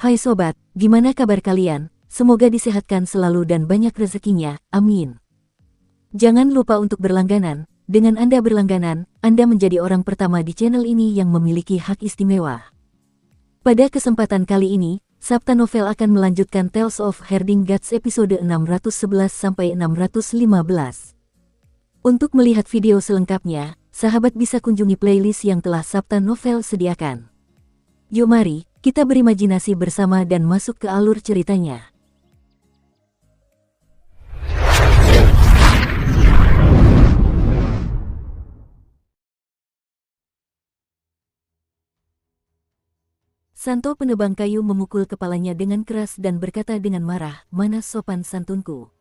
Hai sobat, gimana kabar kalian? Semoga disehatkan selalu dan banyak rezekinya, amin. Jangan lupa untuk berlangganan. Dengan Anda berlangganan, Anda menjadi orang pertama di channel ini yang memiliki hak istimewa. Pada kesempatan kali ini, Sabta Novel akan melanjutkan Tales of Herding Guts episode 611-615. Untuk melihat video selengkapnya, sahabat bisa kunjungi playlist yang telah Sabta Novel sediakan. Yuk mari, kita berimajinasi bersama dan masuk ke alur ceritanya. Santo penebang kayu memukul kepalanya dengan keras dan berkata dengan marah, "Mana sopan santunku?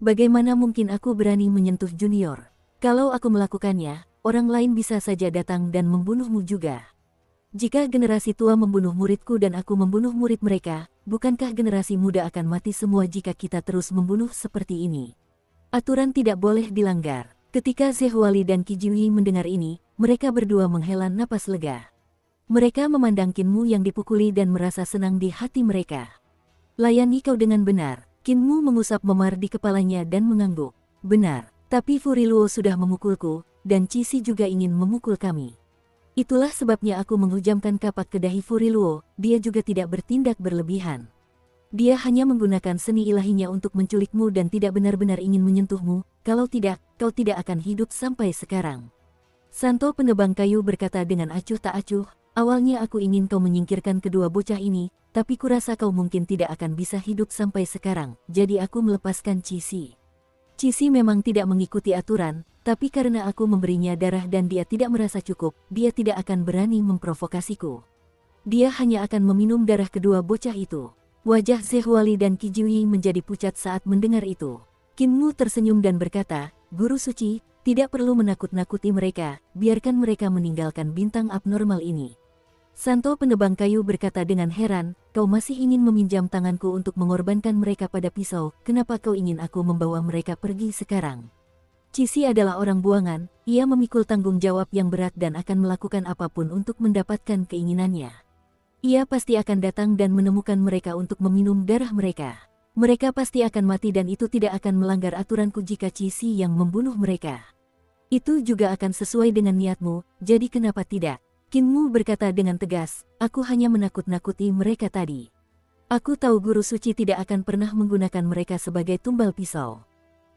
Bagaimana mungkin aku berani menyentuh junior? Kalau aku melakukannya, orang lain bisa saja datang dan membunuhmu juga. Jika generasi tua membunuh muridku dan aku membunuh murid mereka, bukankah generasi muda akan mati semua jika kita terus membunuh seperti ini? Aturan tidak boleh dilanggar." Ketika Zehwali dan Kijiwi mendengar ini, mereka berdua menghela napas lega. Mereka memandang Kinmu yang dipukuli dan merasa senang di hati mereka. "Layani kau dengan benar." Kinmu mengusap memar di kepalanya dan mengangguk. "Benar, tapi Furiluo sudah memukulku, dan Cisi juga ingin memukul kami. Itulah sebabnya aku menghujamkan kapak ke dahi Furiluo, dia juga tidak bertindak berlebihan. Dia hanya menggunakan seni ilahinya untuk menculikmu dan tidak benar-benar ingin menyentuhmu, kalau tidak, kau tidak akan hidup sampai sekarang." Santo penebang kayu berkata dengan acuh tak acuh, "Awalnya aku ingin kau menyingkirkan kedua bocah ini, tapi kurasa kau mungkin tidak akan bisa hidup sampai sekarang, jadi aku melepaskan Cisi. Cisi memang tidak mengikuti aturan, tapi karena aku memberinya darah dan dia tidak merasa cukup, dia tidak akan berani memprovokasiku. Dia hanya akan meminum darah kedua bocah itu." Wajah Zehwali dan Kijiwi menjadi pucat saat mendengar itu. Kinmu tersenyum dan berkata, "Guru suci, tidak perlu menakut-nakuti mereka, biarkan mereka meninggalkan bintang abnormal ini." Santo penebang kayu berkata dengan heran, "Kau masih ingin meminjam tanganku untuk mengorbankan mereka pada pisau, kenapa kau ingin aku membawa mereka pergi sekarang?" Cisi adalah orang buangan, ia memikul tanggung jawab yang berat dan akan melakukan apapun untuk mendapatkan keinginannya. Ia pasti akan datang dan menemukan mereka untuk meminum darah mereka. Mereka pasti akan mati dan itu tidak akan melanggar aturanku jika Cisi yang membunuh mereka. Itu juga akan sesuai dengan niatmu, jadi kenapa tidak? Kinmu berkata dengan tegas, "Aku hanya menakut-nakuti mereka tadi. Aku tahu guru suci tidak akan pernah menggunakan mereka sebagai tumbal pisau.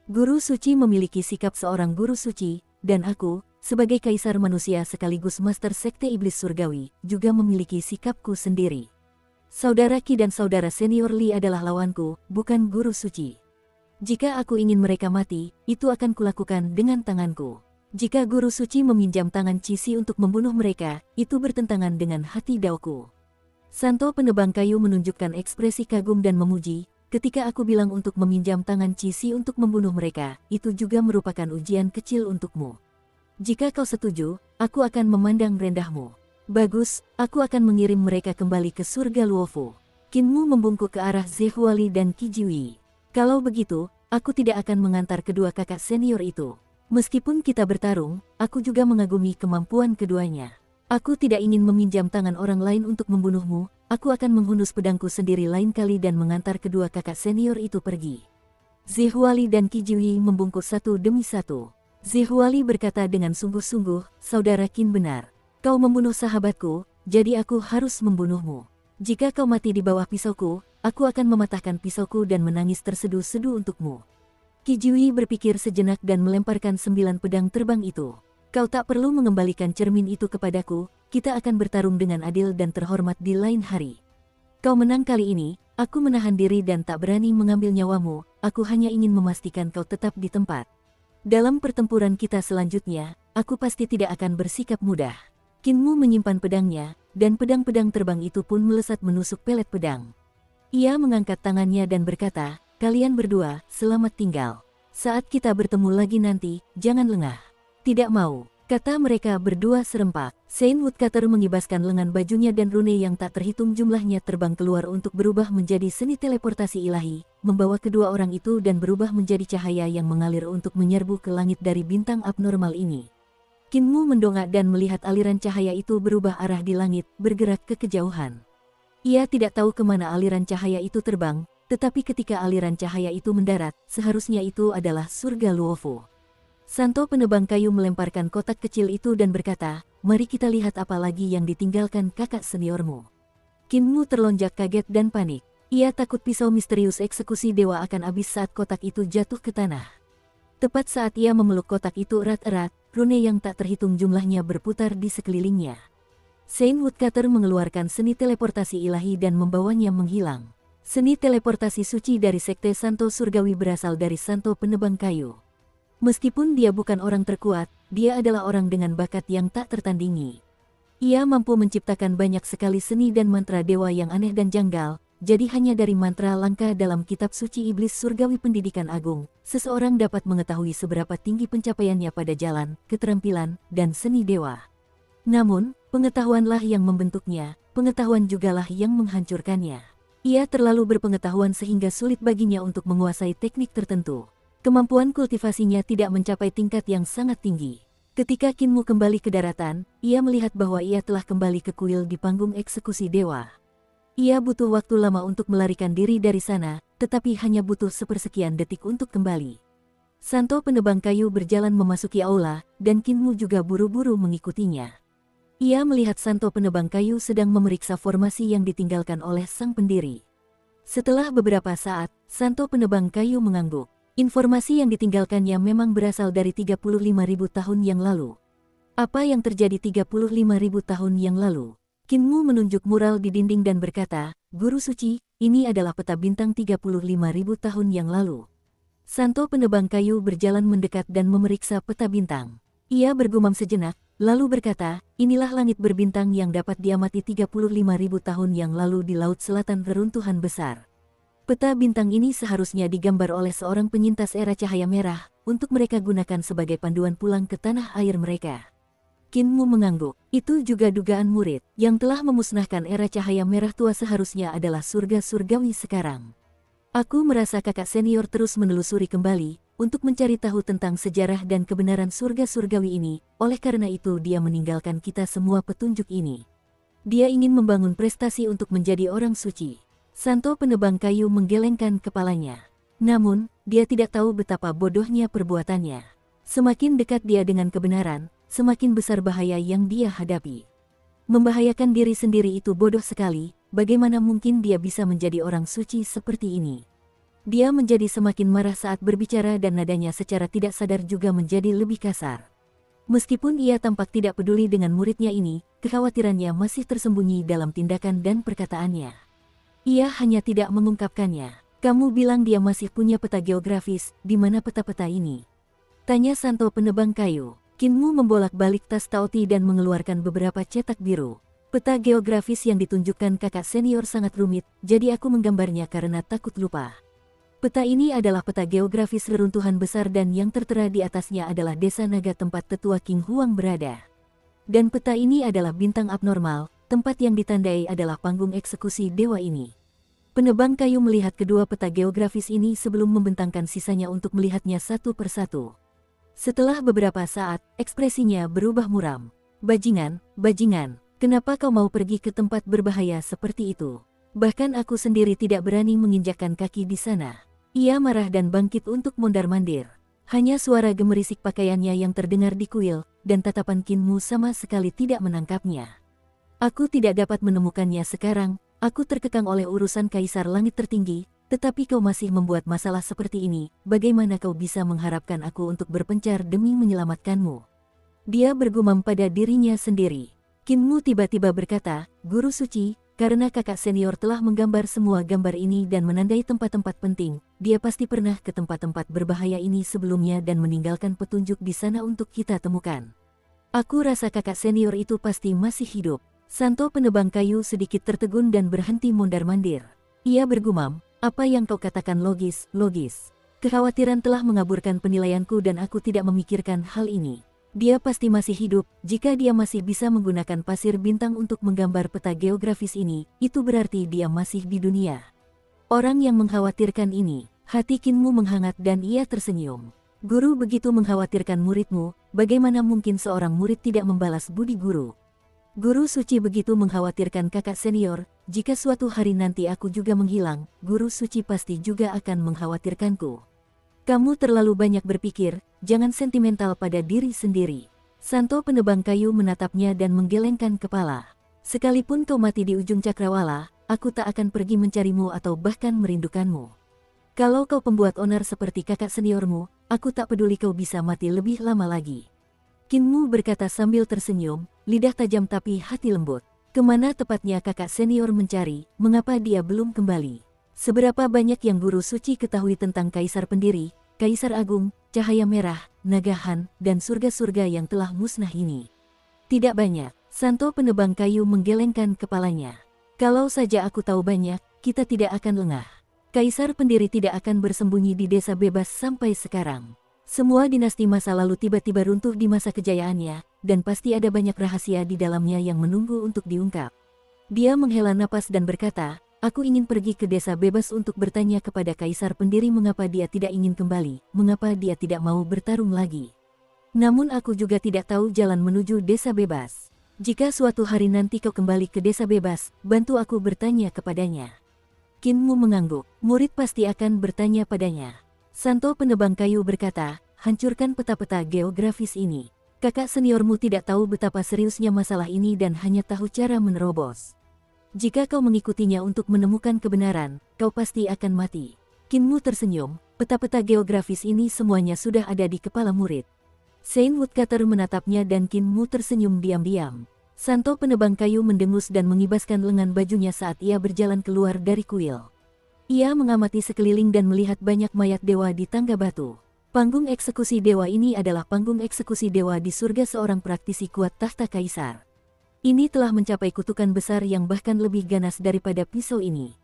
Guru suci memiliki sikap seorang guru suci, dan aku, sebagai kaisar manusia sekaligus master sekte iblis surgawi, juga memiliki sikapku sendiri. Saudara Ki dan saudara senior Li adalah lawanku, bukan guru suci. Jika aku ingin mereka mati, itu akan kulakukan dengan tanganku. Jika guru suci meminjam tangan Cisi untuk membunuh mereka, itu bertentangan dengan hati dauku." Santo penebang kayu menunjukkan ekspresi kagum dan memuji, "Ketika aku bilang untuk meminjam tangan Cisi untuk membunuh mereka, itu juga merupakan ujian kecil untukmu. Jika kau setuju, aku akan memandang rendahmu. Bagus, aku akan mengirim mereka kembali ke surga Luofu." Kinmu membungkuk ke arah Zehwali dan Kijiwi. "Kalau begitu, aku tidak akan mengantar kedua kakak senior itu. Meskipun kita bertarung, aku juga mengagumi kemampuan keduanya. Aku tidak ingin meminjam tangan orang lain untuk membunuhmu, aku akan menghunus pedangku sendiri lain kali dan mengantar kedua kakak senior itu pergi." Zehwali dan Kijiwi membungkuk satu demi satu. Zehwali berkata dengan sungguh-sungguh, "Saudara Qin benar. Kau membunuh sahabatku, jadi aku harus membunuhmu. Jika kau mati di bawah pisauku, aku akan mematahkan pisauku dan menangis terseduh-seduh untukmu." Kijiwi berpikir sejenak dan melemparkan 9 pedang terbang itu. "Kau tak perlu mengembalikan cermin itu kepadaku, kita akan bertarung dengan adil dan terhormat di lain hari. Kau menang kali ini, aku menahan diri dan tak berani mengambil nyawamu, aku hanya ingin memastikan kau tetap di tempat. Dalam pertempuran kita selanjutnya, aku pasti tidak akan bersikap mudah." Kinmu menyimpan pedangnya, dan pedang-pedang terbang itu pun melesat menusuk pelet pedang. Ia mengangkat tangannya dan berkata, "Kalian berdua, selamat tinggal. Saat kita bertemu lagi nanti, jangan lengah." "Tidak mau," kata mereka berdua serempak. Saint Woodcutter mengibaskan lengan bajunya dan rune yang tak terhitung jumlahnya terbang keluar untuk berubah menjadi seni teleportasi ilahi, membawa kedua orang itu dan berubah menjadi cahaya yang mengalir untuk menyerbu ke langit dari bintang abnormal ini. Kinmu mendongak dan melihat aliran cahaya itu berubah arah di langit, bergerak ke kejauhan. Ia tidak tahu kemana aliran cahaya itu terbang, tetapi ketika aliran cahaya itu mendarat, seharusnya itu adalah surga Luofu. Santo penebang kayu melemparkan kotak kecil itu dan berkata, "Mari kita lihat apa lagi yang ditinggalkan kakak seniormu." Kinmu terlonjak kaget dan panik. Ia takut pisau misterius eksekusi dewa akan habis saat kotak itu jatuh ke tanah. Tepat saat ia memeluk kotak itu erat-erat, rune yang tak terhitung jumlahnya berputar di sekelilingnya. Saint Woodcutter mengeluarkan seni teleportasi ilahi dan membawanya menghilang. Seni teleportasi suci dari Sekte Santo Surgawi berasal dari Santo Penebang Kayu. Meskipun dia bukan orang terkuat, dia adalah orang dengan bakat yang tak tertandingi. Ia mampu menciptakan banyak sekali seni dan mantra dewa yang aneh dan janggal, jadi hanya dari mantra langka dalam kitab suci iblis surgawi pendidikan agung, seseorang dapat mengetahui seberapa tinggi pencapaiannya pada jalan, keterampilan, dan seni dewa. Namun, pengetahuanlah yang membentuknya, pengetahuan jugalah yang menghancurkannya. Ia terlalu berpengetahuan sehingga sulit baginya untuk menguasai teknik tertentu. Kemampuan kultivasinya tidak mencapai tingkat yang sangat tinggi. Ketika Kinmu kembali ke daratan, ia melihat bahwa ia telah kembali ke kuil di panggung eksekusi dewa. Ia butuh waktu lama untuk melarikan diri dari sana, tetapi hanya butuh sepersekian detik untuk kembali. Santo penebang kayu berjalan memasuki aula, dan Kinmu juga buru-buru mengikutinya. Ia melihat Santo penebang kayu sedang memeriksa formasi yang ditinggalkan oleh sang pendiri. Setelah beberapa saat, Santo penebang kayu mengangguk. Informasi yang ditinggalkannya memang berasal dari 35.000 tahun yang lalu. Apa yang terjadi 35.000 tahun yang lalu? Kinmu menunjuk mural di dinding dan berkata, "Guru suci, ini adalah peta bintang 35.000 tahun yang lalu." Santo penebang kayu berjalan mendekat dan memeriksa peta bintang. Ia bergumam sejenak, lalu berkata, "Inilah langit berbintang yang dapat diamati 35.000 tahun yang lalu di Laut Selatan reruntuhan besar. Peta bintang ini seharusnya digambar oleh seorang penyintas era cahaya merah, untuk mereka gunakan sebagai panduan pulang ke tanah air mereka." Kinmu mengangguk. Itu juga dugaan murid, yang telah memusnahkan era cahaya merah tua seharusnya adalah surga surgawi sekarang. Aku merasa kakak senior terus menelusuri kembali, untuk mencari tahu tentang sejarah dan kebenaran surga surgawi ini, oleh karena itu dia meninggalkan kita semua petunjuk ini. Dia ingin membangun prestasi untuk menjadi orang suci. Santo penebang kayu menggelengkan kepalanya. Namun, dia tidak tahu betapa bodohnya perbuatannya. Semakin dekat dia dengan kebenaran, semakin besar bahaya yang dia hadapi. Membahayakan diri sendiri itu bodoh sekali, bagaimana mungkin dia bisa menjadi orang suci seperti ini? Dia menjadi semakin marah saat berbicara dan nadanya secara tidak sadar juga menjadi lebih kasar. Meskipun ia tampak tidak peduli dengan muridnya ini, kekhawatirannya masih tersembunyi dalam tindakan dan perkataannya. Ia hanya tidak mengungkapkannya. "Kamu bilang dia masih punya peta geografis, di mana peta-peta ini?" tanya Santo penebang kayu. Kinmu membolak-balik tas Taoti dan mengeluarkan beberapa cetak biru. "Peta geografis yang ditunjukkan kakak senior sangat rumit, jadi aku menggambarnya karena takut lupa. Peta ini adalah peta geografis reruntuhan besar dan yang tertera di atasnya adalah desa naga tempat tetua King Huang berada. Dan peta ini adalah bintang abnormal, tempat yang ditandai adalah panggung eksekusi dewa ini." Penebang kayu melihat kedua peta geografis ini sebelum membentangkan sisanya untuk melihatnya satu persatu. Setelah beberapa saat, ekspresinya berubah muram. "Bajingan, bajingan, kenapa kau mau pergi ke tempat berbahaya seperti itu? Bahkan aku sendiri tidak berani menginjakkan kaki di sana." Ia marah dan bangkit untuk mondar-mandir. Hanya suara gemerisik pakaiannya yang terdengar di kuil, dan tatapan Kinmu sama sekali tidak menangkapnya. "Aku tidak dapat menemukannya sekarang, aku terkekang oleh urusan Kaisar Langit Tertinggi, tetapi kau masih membuat masalah seperti ini, bagaimana kau bisa mengharapkan aku untuk berpencar demi menyelamatkanmu?" Dia bergumam pada dirinya sendiri. Kinmu tiba-tiba berkata, "Guru suci, karena kakak senior telah menggambar semua gambar ini dan menandai tempat-tempat penting, dia pasti pernah ke tempat-tempat berbahaya ini sebelumnya dan meninggalkan petunjuk di sana untuk kita temukan. Aku rasa kakak senior itu pasti masih hidup." Santo penebang kayu sedikit tertegun dan berhenti mondar-mandir. Ia bergumam, "Apa yang kau katakan logis, logis. Kekhawatiran telah mengaburkan penilaianku dan aku tidak memikirkan hal ini. Dia pasti masih hidup, jika dia masih bisa menggunakan pasir bintang untuk menggambar peta geografis ini, itu berarti dia masih di dunia." Orang yang mengkhawatirkan ini, hati Kinmu menghangat dan ia tersenyum. "Guru begitu mengkhawatirkan muridmu, bagaimana mungkin seorang murid tidak membalas budi guru?" Guru suci begitu mengkhawatirkan kakak senior, jika suatu hari nanti aku juga menghilang, guru suci pasti juga akan mengkhawatirkanku. Kamu terlalu banyak berpikir, jangan sentimental pada diri sendiri. Santo penebang kayu menatapnya dan menggelengkan kepala. Sekalipun kau mati di ujung cakrawala, aku tak akan pergi mencarimu atau bahkan merindukanmu. Kalau kau pembuat onar seperti kakak seniormu, aku tak peduli kau bisa mati lebih lama lagi. Kinmu berkata sambil tersenyum, lidah tajam tapi hati lembut. Kemana tepatnya kakak senior mencari, mengapa dia belum kembali? Seberapa banyak yang guru suci ketahui tentang Kaisar Pendiri, Kaisar Agung, Cahaya Merah, Nagahan, dan surga-surga yang telah musnah ini? Tidak banyak. Santo penebang kayu menggelengkan kepalanya. Kalau saja aku tahu banyak, kita tidak akan lengah. Kaisar Pendiri tidak akan bersembunyi di desa bebas sampai sekarang. Semua dinasti masa lalu tiba-tiba runtuh di masa kejayaannya, dan pasti ada banyak rahasia di dalamnya yang menunggu untuk diungkap. Dia menghela napas dan berkata, aku ingin pergi ke desa bebas untuk bertanya kepada Kaisar Pendiri mengapa dia tidak ingin kembali, mengapa dia tidak mau bertarung lagi. Namun aku juga tidak tahu jalan menuju desa bebas. Jika suatu hari nanti kau kembali ke desa bebas, bantu aku bertanya kepadanya. Kinmu mengangguk, murid pasti akan bertanya padanya. Santo penebang kayu berkata, hancurkan peta-peta geografis ini. Kakak seniormu tidak tahu betapa seriusnya masalah ini dan hanya tahu cara menerobos. Jika kau mengikutinya untuk menemukan kebenaran, kau pasti akan mati. Kinmu tersenyum, peta-peta geografis ini semuanya sudah ada di kepala murid. Saint Woodcutter menatapnya dan Kinmu tersenyum diam-diam. Santo penebang kayu mendengus dan mengibaskan lengan bajunya saat ia berjalan keluar dari kuil. Ia mengamati sekeliling dan melihat banyak mayat dewa di tangga batu. Panggung eksekusi dewa ini adalah panggung eksekusi dewa di surga seorang praktisi kuat tahta kaisar. Ini telah mencapai kutukan besar yang bahkan lebih ganas daripada pisau ini.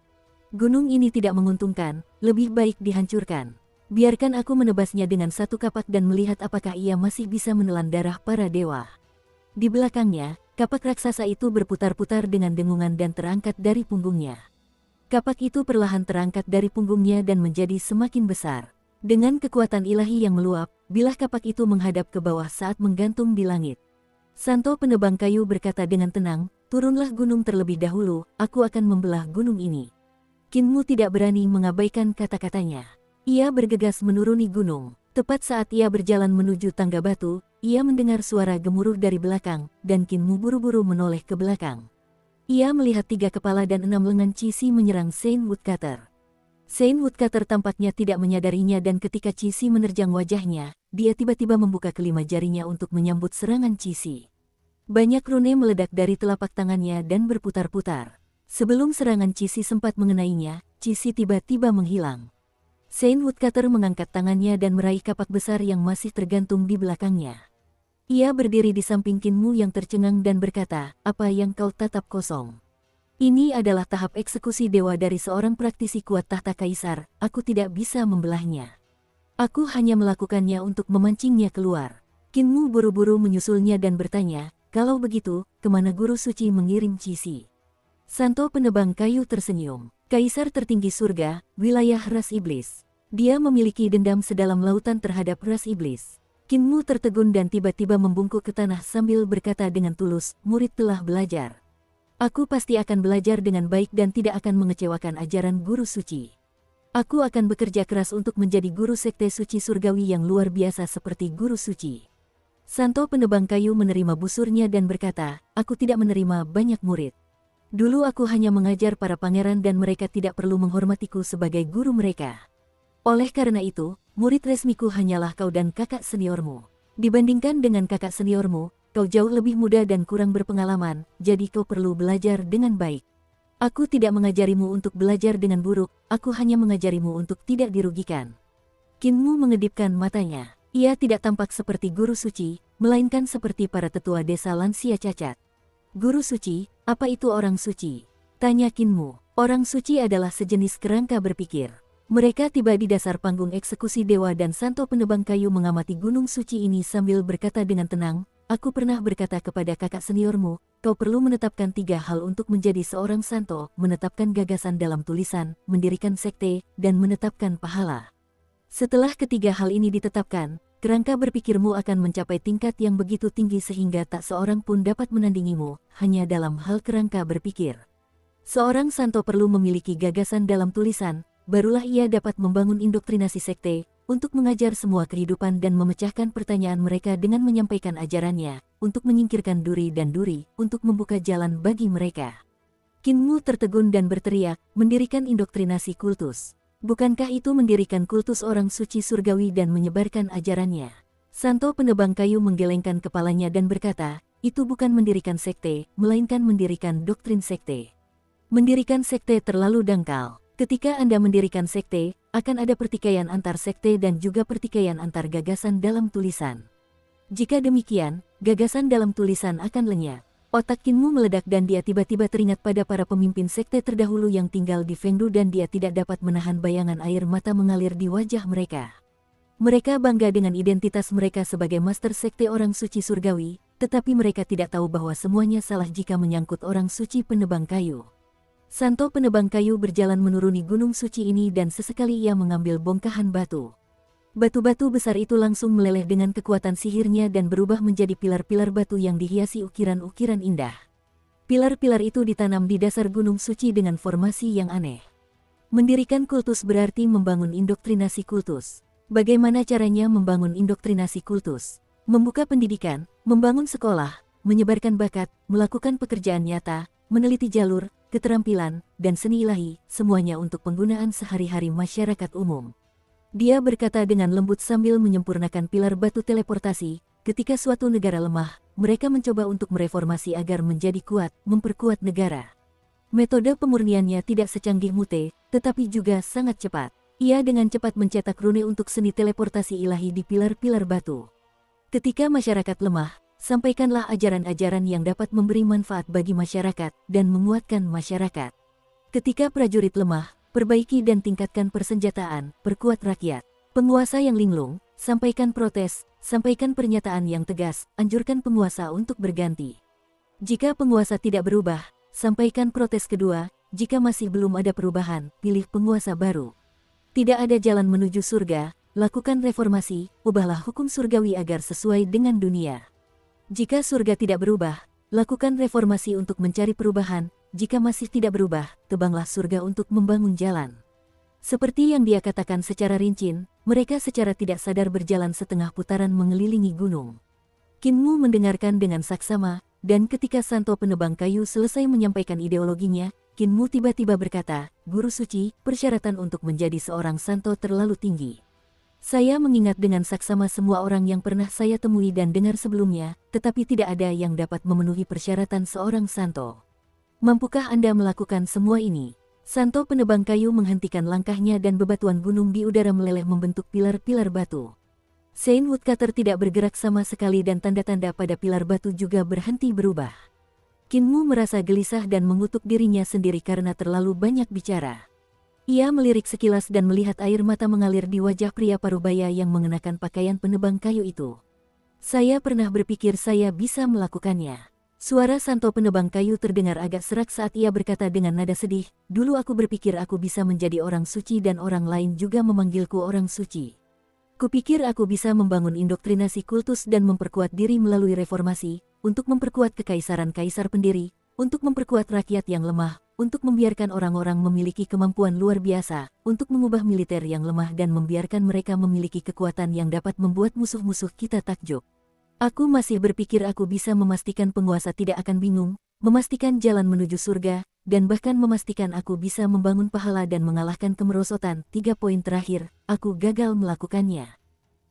Gunung ini tidak menguntungkan, lebih baik dihancurkan. Biarkan aku menebasnya dengan satu kapak dan melihat apakah ia masih bisa menelan darah para dewa. Di belakangnya, kapak raksasa itu berputar-putar dengan dengungan dan terangkat dari punggungnya. Kapak itu perlahan terangkat dari punggungnya dan menjadi semakin besar. Dengan kekuatan ilahi yang meluap, bilah kapak itu menghadap ke bawah saat menggantung di langit. Santo penebang kayu berkata dengan tenang, turunlah gunung terlebih dahulu, aku akan membelah gunung ini. Kinmu tidak berani mengabaikan kata-katanya. Ia bergegas menuruni gunung. Tepat saat ia berjalan menuju tangga batu, ia mendengar suara gemuruh dari belakang, dan Kinmu buru-buru menoleh ke belakang. Ia melihat 3 kepala dan 6 lengan Cisi menyerang Saint Woodcutter. Saint Woodcutter tampaknya tidak menyadarinya dan ketika Cisi menerjang wajahnya, dia tiba-tiba membuka kelima jarinya untuk menyambut serangan Cisi. Banyak rune meledak dari telapak tangannya dan berputar-putar. Sebelum serangan Cisi sempat mengenainya, Cisi tiba-tiba menghilang. Saint Woodcutter mengangkat tangannya dan meraih kapak besar yang masih tergantung di belakangnya. Ia berdiri di samping Kinmu yang tercengang dan berkata, apa yang kau tatap kosong? Ini adalah tahap eksekusi dewa dari seorang praktisi kuat tahta kaisar, aku tidak bisa membelahnya. Aku hanya melakukannya untuk memancingnya keluar. Kinmu buru-buru menyusulnya dan bertanya, kalau begitu, kemana guru suci mengirim Cisi? Santo penebang kayu tersenyum. Kaisar tertinggi surga, wilayah ras iblis. Dia memiliki dendam sedalam lautan terhadap ras iblis. Kinmu tertegun dan tiba-tiba membungkuk ke tanah sambil berkata dengan tulus, murid telah belajar. Aku pasti akan belajar dengan baik dan tidak akan mengecewakan ajaran guru suci. Aku akan bekerja keras untuk menjadi guru sekte suci surgawi yang luar biasa seperti guru suci. Santo penebang kayu menerima busurnya dan berkata, aku tidak menerima banyak murid. Dulu aku hanya mengajar para pangeran dan mereka tidak perlu menghormatiku sebagai guru mereka. Oleh karena itu, murid resmiku hanyalah kau dan kakak seniormu. Dibandingkan dengan kakak seniormu, kau jauh lebih muda dan kurang berpengalaman, jadi kau perlu belajar dengan baik. Aku tidak mengajarimu untuk belajar dengan buruk, aku hanya mengajarimu untuk tidak dirugikan. Kinmu mengedipkan matanya. Ia tidak tampak seperti guru suci, melainkan seperti para tetua desa lansia cacat. Guru suci, apa itu orang suci? Tanya Kinmu. Orang suci adalah sejenis kerangka berpikir. Mereka tiba di dasar panggung eksekusi dewa dan Santo penebang kayu mengamati gunung suci ini sambil berkata dengan tenang, aku pernah berkata kepada kakak seniormu, kau perlu menetapkan 3 hal untuk menjadi seorang santo, menetapkan gagasan dalam tulisan, mendirikan sekte, dan menetapkan pahala. Setelah ketiga hal ini ditetapkan, Kerangka berpikirmu akan mencapai tingkat yang begitu tinggi sehingga tak seorang pun dapat menandingimu, hanya dalam hal kerangka berpikir. Seorang santo perlu memiliki gagasan dalam tulisan, barulah ia dapat membangun indoktrinasi sekte, untuk mengajar semua kehidupan dan memecahkan pertanyaan mereka dengan menyampaikan ajarannya, untuk menyingkirkan duri dan duri, untuk membuka jalan bagi mereka. Qin Mu tertegun dan berteriak, mendirikan indoktrinasi kultus. Bukankah itu mendirikan kultus orang suci surgawi dan menyebarkan ajarannya? Santo penebang kayu menggelengkan kepalanya dan berkata, itu bukan mendirikan sekte, melainkan mendirikan doktrin sekte. Mendirikan sekte terlalu dangkal. Ketika Anda mendirikan sekte, akan ada pertikaian antar sekte dan juga pertikaian antar gagasan dalam tulisan. Jika demikian, gagasan dalam tulisan akan lenyap. Otak Qin Mu meledak dan dia tiba-tiba teringat pada para pemimpin sekte terdahulu yang tinggal di Fengdu dan dia tidak dapat menahan bayangan air mata mengalir di wajah mereka. Mereka bangga dengan identitas mereka sebagai master sekte orang suci surgawi, tetapi mereka tidak tahu bahwa semuanya salah jika menyangkut orang suci penebang kayu. Santo penebang kayu berjalan menuruni gunung suci ini dan sesekali ia mengambil bongkahan batu. Batu-batu besar itu langsung meleleh dengan kekuatan sihirnya dan berubah menjadi pilar-pilar batu yang dihiasi ukiran-ukiran indah. Pilar-pilar itu ditanam di dasar gunung suci dengan formasi yang aneh. Mendirikan kultus berarti membangun indoktrinasi kultus. Bagaimana caranya membangun indoktrinasi kultus? Membuka pendidikan, membangun sekolah, menyebarkan bakat, melakukan pekerjaan nyata, meneliti jalur, keterampilan, dan seni ilahi, semuanya untuk penggunaan sehari-hari masyarakat umum. Dia berkata dengan lembut sambil menyempurnakan pilar batu teleportasi, ketika suatu negara lemah, mereka mencoba untuk mereformasi agar menjadi kuat, memperkuat negara. Metode pemurniannya tidak secanggih Mute, tetapi juga sangat cepat. Ia dengan cepat mencetak rune untuk seni teleportasi ilahi di pilar-pilar batu. Ketika masyarakat lemah, sampaikanlah ajaran-ajaran yang dapat memberi manfaat bagi masyarakat dan menguatkan masyarakat. Ketika prajurit lemah, perbaiki dan tingkatkan persenjataan, perkuat rakyat. Penguasa yang linglung, sampaikan protes, sampaikan pernyataan yang tegas, anjurkan penguasa untuk berganti. Jika penguasa tidak berubah, sampaikan protes kedua, jika masih belum ada perubahan, pilih penguasa baru. Tidak ada jalan menuju surga, lakukan reformasi, ubahlah hukum surgawi agar sesuai dengan dunia. Jika surga tidak berubah, lakukan reformasi untuk mencari perubahan. Jika masih tidak berubah, tebanglah surga untuk membangun jalan. Seperti yang dia katakan secara rinci, mereka secara tidak sadar berjalan setengah putaran mengelilingi gunung. Qin Mu mendengarkan dengan saksama, dan ketika Santo penebang kayu selesai menyampaikan ideologinya, Qin Mu tiba-tiba berkata, Guru Suci, persyaratan untuk menjadi seorang santo terlalu tinggi. Saya mengingat dengan saksama semua orang yang pernah saya temui dan dengar sebelumnya, tetapi tidak ada yang dapat memenuhi persyaratan seorang santo. Mampukah Anda melakukan semua ini? Santo penebang kayu menghentikan langkahnya dan bebatuan gunung di udara meleleh membentuk pilar-pilar batu. Saint Woodcutter tidak bergerak sama sekali dan tanda-tanda pada pilar batu juga berhenti berubah. Qin Mu merasa gelisah dan mengutuk dirinya sendiri karena terlalu banyak bicara. Ia melirik sekilas dan melihat air mata mengalir di wajah pria parubaya yang mengenakan pakaian penebang kayu itu. Saya pernah berpikir saya bisa melakukannya. Suara Santo penebang kayu terdengar agak serak saat ia berkata dengan nada sedih, dulu aku berpikir aku bisa menjadi orang suci dan orang lain juga memanggilku orang suci. Kupikir aku bisa membangun indoktrinasi kultus dan memperkuat diri melalui reformasi, untuk memperkuat kekaisaran-kaisar pendiri, untuk memperkuat rakyat yang lemah, untuk membiarkan orang-orang memiliki kemampuan luar biasa, untuk mengubah militer yang lemah dan membiarkan mereka memiliki kekuatan yang dapat membuat musuh-musuh kita takjub. Aku masih berpikir aku bisa memastikan penguasa tidak akan bingung, memastikan jalan menuju surga, dan bahkan memastikan aku bisa membangun pahala dan mengalahkan kemerosotan. 3 poin terakhir, aku gagal melakukannya.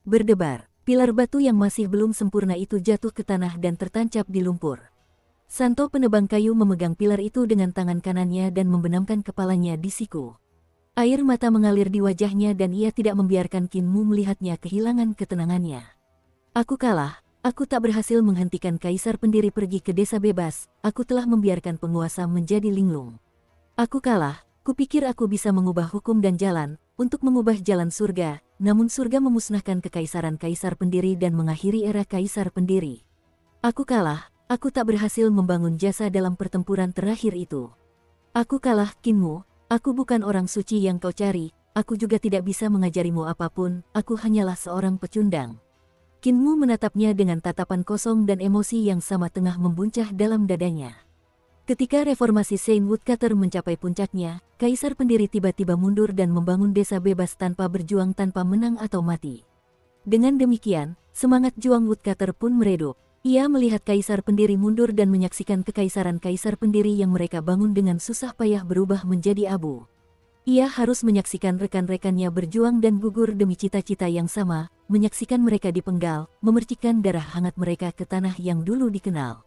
Berdebar, pilar batu yang masih belum sempurna itu jatuh ke tanah dan tertancap di lumpur. Santo penebang kayu memegang pilar itu dengan tangan kanannya dan membenamkan kepalanya di siku. Air mata mengalir di wajahnya dan ia tidak membiarkan Qin Mu melihatnya kehilangan ketenangannya. Aku kalah. Aku tak berhasil menghentikan kaisar pendiri pergi ke desa bebas, aku telah membiarkan penguasa menjadi linglung. Aku kalah, kupikir aku bisa mengubah hukum dan jalan, untuk mengubah jalan surga, namun surga memusnahkan kekaisaran kaisar pendiri dan mengakhiri era kaisar pendiri. Aku kalah, aku tak berhasil membangun jasa dalam pertempuran terakhir itu. Aku kalah, Qin Mu, aku bukan orang suci yang kau cari, aku juga tidak bisa mengajarimu apapun, aku hanyalah seorang pecundang. Kinmu menatapnya dengan tatapan kosong dan emosi yang sama tengah membuncah dalam dadanya. Ketika reformasi Saint Woodcutter mencapai puncaknya, kaisar pendiri tiba-tiba mundur dan membangun desa bebas tanpa berjuang, tanpa menang atau mati. Dengan demikian, semangat juang Woodcutter pun meredup. Ia melihat kaisar pendiri mundur dan menyaksikan kekaisaran kaisar pendiri yang mereka bangun dengan susah payah berubah menjadi abu. Ia harus menyaksikan rekan-rekannya berjuang dan gugur demi cita-cita yang sama, menyaksikan mereka dipenggal, memercikkan darah hangat mereka ke tanah yang dulu dikenal.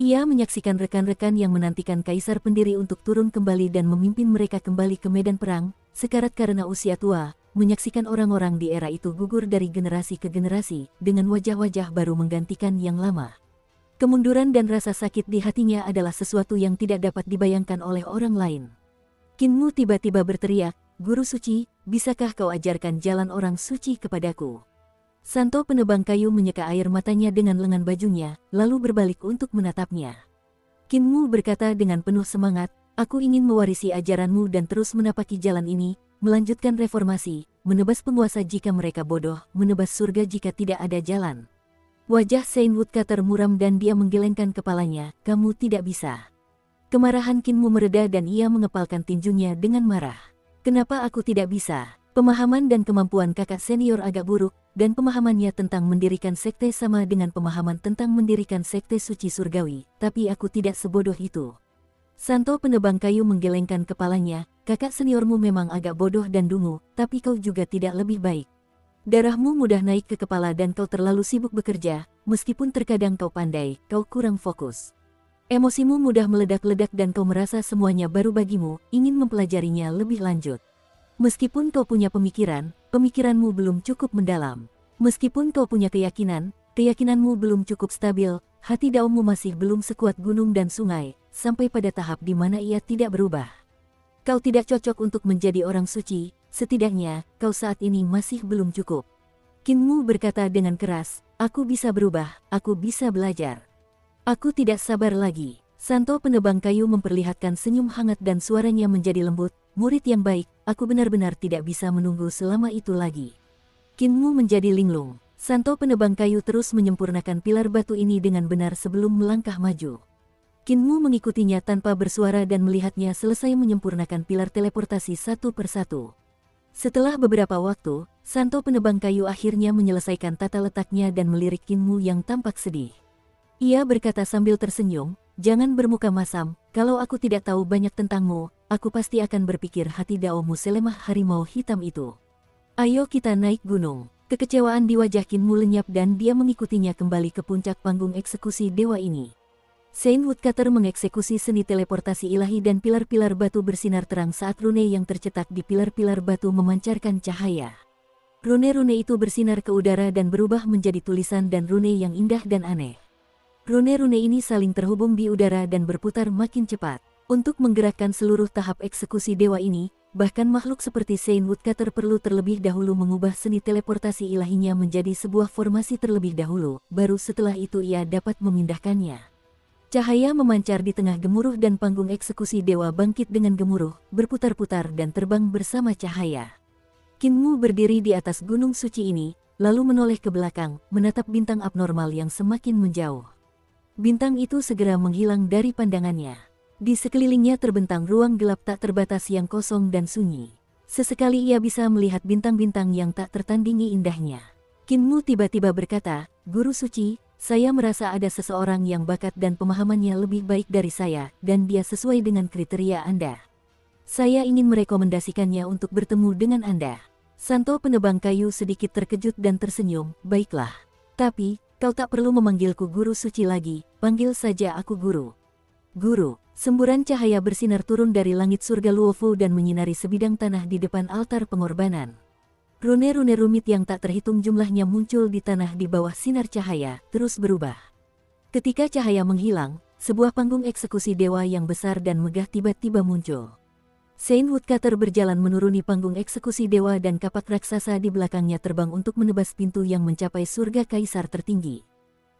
Ia menyaksikan rekan-rekan yang menantikan kaisar pendiri untuk turun kembali dan memimpin mereka kembali ke medan perang, sekarat karena usia tua, menyaksikan orang-orang di era itu gugur dari generasi ke generasi, dengan wajah-wajah baru menggantikan yang lama. Kemunduran dan rasa sakit di hatinya adalah sesuatu yang tidak dapat dibayangkan oleh orang lain. Kinmu tiba-tiba berteriak, "Guru suci, bisakah kau ajarkan jalan orang suci kepadaku?" Santo penebang kayu menyeka air matanya dengan lengan bajunya, lalu berbalik untuk menatapnya. Kinmu berkata dengan penuh semangat, "Aku ingin mewarisi ajaranmu dan terus menapaki jalan ini, melanjutkan reformasi, menebas penguasa jika mereka bodoh, menebas surga jika tidak ada jalan." Wajah Saint Woodcutter muram dan dia menggelengkan kepalanya, "Kamu tidak bisa." Kemarahan Kinmu mereda dan ia mengepalkan tinjunya dengan marah. "Kenapa aku tidak bisa? Pemahaman dan kemampuan kakak senior agak buruk, dan pemahamannya tentang mendirikan sekte sama dengan pemahaman tentang mendirikan sekte suci surgawi, tapi aku tidak sebodoh itu." Santo penebang kayu menggelengkan kepalanya, "Kakak seniormu memang agak bodoh dan dungu, tapi kau juga tidak lebih baik. Darahmu mudah naik ke kepala dan kau terlalu sibuk bekerja, meskipun terkadang kau pandai, kau kurang fokus. Emosimu mudah meledak-ledak dan kau merasa semuanya baru bagimu, ingin mempelajarinya lebih lanjut. Meskipun kau punya pemikiran, pemikiranmu belum cukup mendalam. Meskipun kau punya keyakinan, keyakinanmu belum cukup stabil, hati daunmu masih belum sekuat gunung dan sungai, sampai pada tahap di mana ia tidak berubah. Kau tidak cocok untuk menjadi orang suci, setidaknya, kau saat ini masih belum cukup." Kinmu berkata dengan keras, "Aku bisa berubah, aku bisa belajar. Aku tidak sabar lagi." Santo penebang kayu memperlihatkan senyum hangat dan suaranya menjadi lembut, "Murid yang baik, aku benar-benar tidak bisa menunggu selama itu lagi." Kinmu menjadi linglung. Santo penebang kayu terus menyempurnakan pilar batu ini dengan benar sebelum melangkah maju. Kinmu mengikutinya tanpa bersuara dan melihatnya selesai menyempurnakan pilar teleportasi satu persatu. Setelah beberapa waktu, Santo penebang kayu akhirnya menyelesaikan tata letaknya dan melirik Kinmu yang tampak sedih. Ia berkata sambil tersenyum, "Jangan bermuka masam, kalau aku tidak tahu banyak tentangmu, aku pasti akan berpikir hati daomu selemah harimau hitam itu. Ayo kita naik gunung." Kekecewaan di wajah Kinmu lenyap dan dia mengikutinya kembali ke puncak panggung eksekusi dewa ini. Saint Woodcutter mengeksekusi seni teleportasi ilahi dan pilar-pilar batu bersinar terang saat rune yang tercetak di pilar-pilar batu memancarkan cahaya. Rune-rune itu bersinar ke udara dan berubah menjadi tulisan dan rune yang indah dan aneh. Rune-rune ini saling terhubung di udara dan berputar makin cepat. Untuk menggerakkan seluruh tahap eksekusi dewa ini, bahkan makhluk seperti Saint Woodcutter perlu terlebih dahulu mengubah seni teleportasi ilahinya menjadi sebuah formasi terlebih dahulu, baru setelah itu ia dapat memindahkannya. Cahaya memancar di tengah gemuruh dan panggung eksekusi dewa bangkit dengan gemuruh, berputar-putar dan terbang bersama cahaya. Kinmu berdiri di atas gunung suci ini, lalu menoleh ke belakang, menatap bintang abnormal yang semakin menjauh. Bintang itu segera menghilang dari pandangannya. Di sekelilingnya terbentang ruang gelap tak terbatas yang kosong dan sunyi. Sesekali ia bisa melihat bintang-bintang yang tak tertandingi indahnya. Kinmu tiba-tiba berkata, "Guru suci, saya merasa ada seseorang yang bakat dan pemahamannya lebih baik dari saya, dan dia sesuai dengan kriteria Anda. Saya ingin merekomendasikannya untuk bertemu dengan Anda." Santo penebang kayu sedikit terkejut dan tersenyum, "Baiklah. Tapi, kau tak perlu memanggilku guru suci lagi, panggil saja aku guru." "Guru." Semburan cahaya bersinar turun dari langit surga Luofu dan menyinari sebidang tanah di depan altar pengorbanan. Rune-rune rumit yang tak terhitung jumlahnya muncul di tanah di bawah sinar cahaya, terus berubah. Ketika cahaya menghilang, sebuah panggung eksekusi dewa yang besar dan megah tiba-tiba muncul. Saint Woodcutter berjalan menuruni panggung eksekusi dewa dan kapak raksasa di belakangnya terbang untuk menebas pintu yang mencapai surga kaisar tertinggi.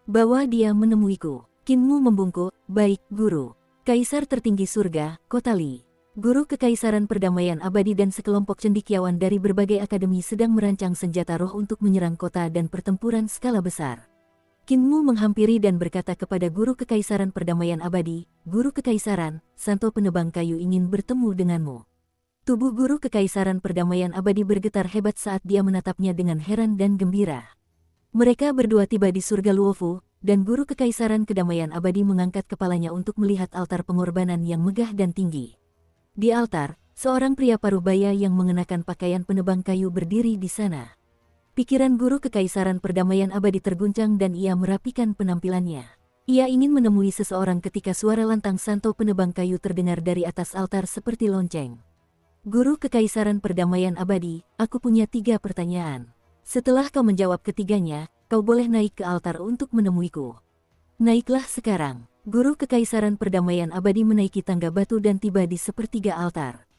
"Bawa dia menemuiku." Kinmu membungkuk, "Baik, guru." Kaisar tertinggi surga, Kotali. Guru Kekaisaran Perdamaian Abadi dan sekelompok cendekiawan dari berbagai akademi sedang merancang senjata roh untuk menyerang kota dan pertempuran skala besar. Kinmu menghampiri dan berkata kepada Guru Kekaisaran Perdamaian Abadi, "Guru Kekaisaran, Santo Penebang Kayu ingin bertemu denganmu." Tubuh Guru Kekaisaran Perdamaian Abadi bergetar hebat saat dia menatapnya dengan heran dan gembira. Mereka berdua tiba di surga Luofu, dan Guru Kekaisaran Kedamaian Abadi mengangkat kepalanya untuk melihat altar pengorbanan yang megah dan tinggi. Di altar, seorang pria parubaya yang mengenakan pakaian penebang kayu berdiri di sana. Pikiran Guru Kekaisaran Perdamaian Abadi terguncang dan ia merapikan penampilannya. Ia ingin menemui seseorang ketika suara lantang Santo Penebang Kayu terdengar dari atas altar seperti lonceng. "Guru Kekaisaran Perdamaian Abadi, aku punya 3 pertanyaan. Setelah kau menjawab ketiganya, kau boleh naik ke altar untuk menemuiku." "Naiklah sekarang." Guru Kekaisaran Perdamaian Abadi menaiki tangga batu dan tiba di sepertiga altar.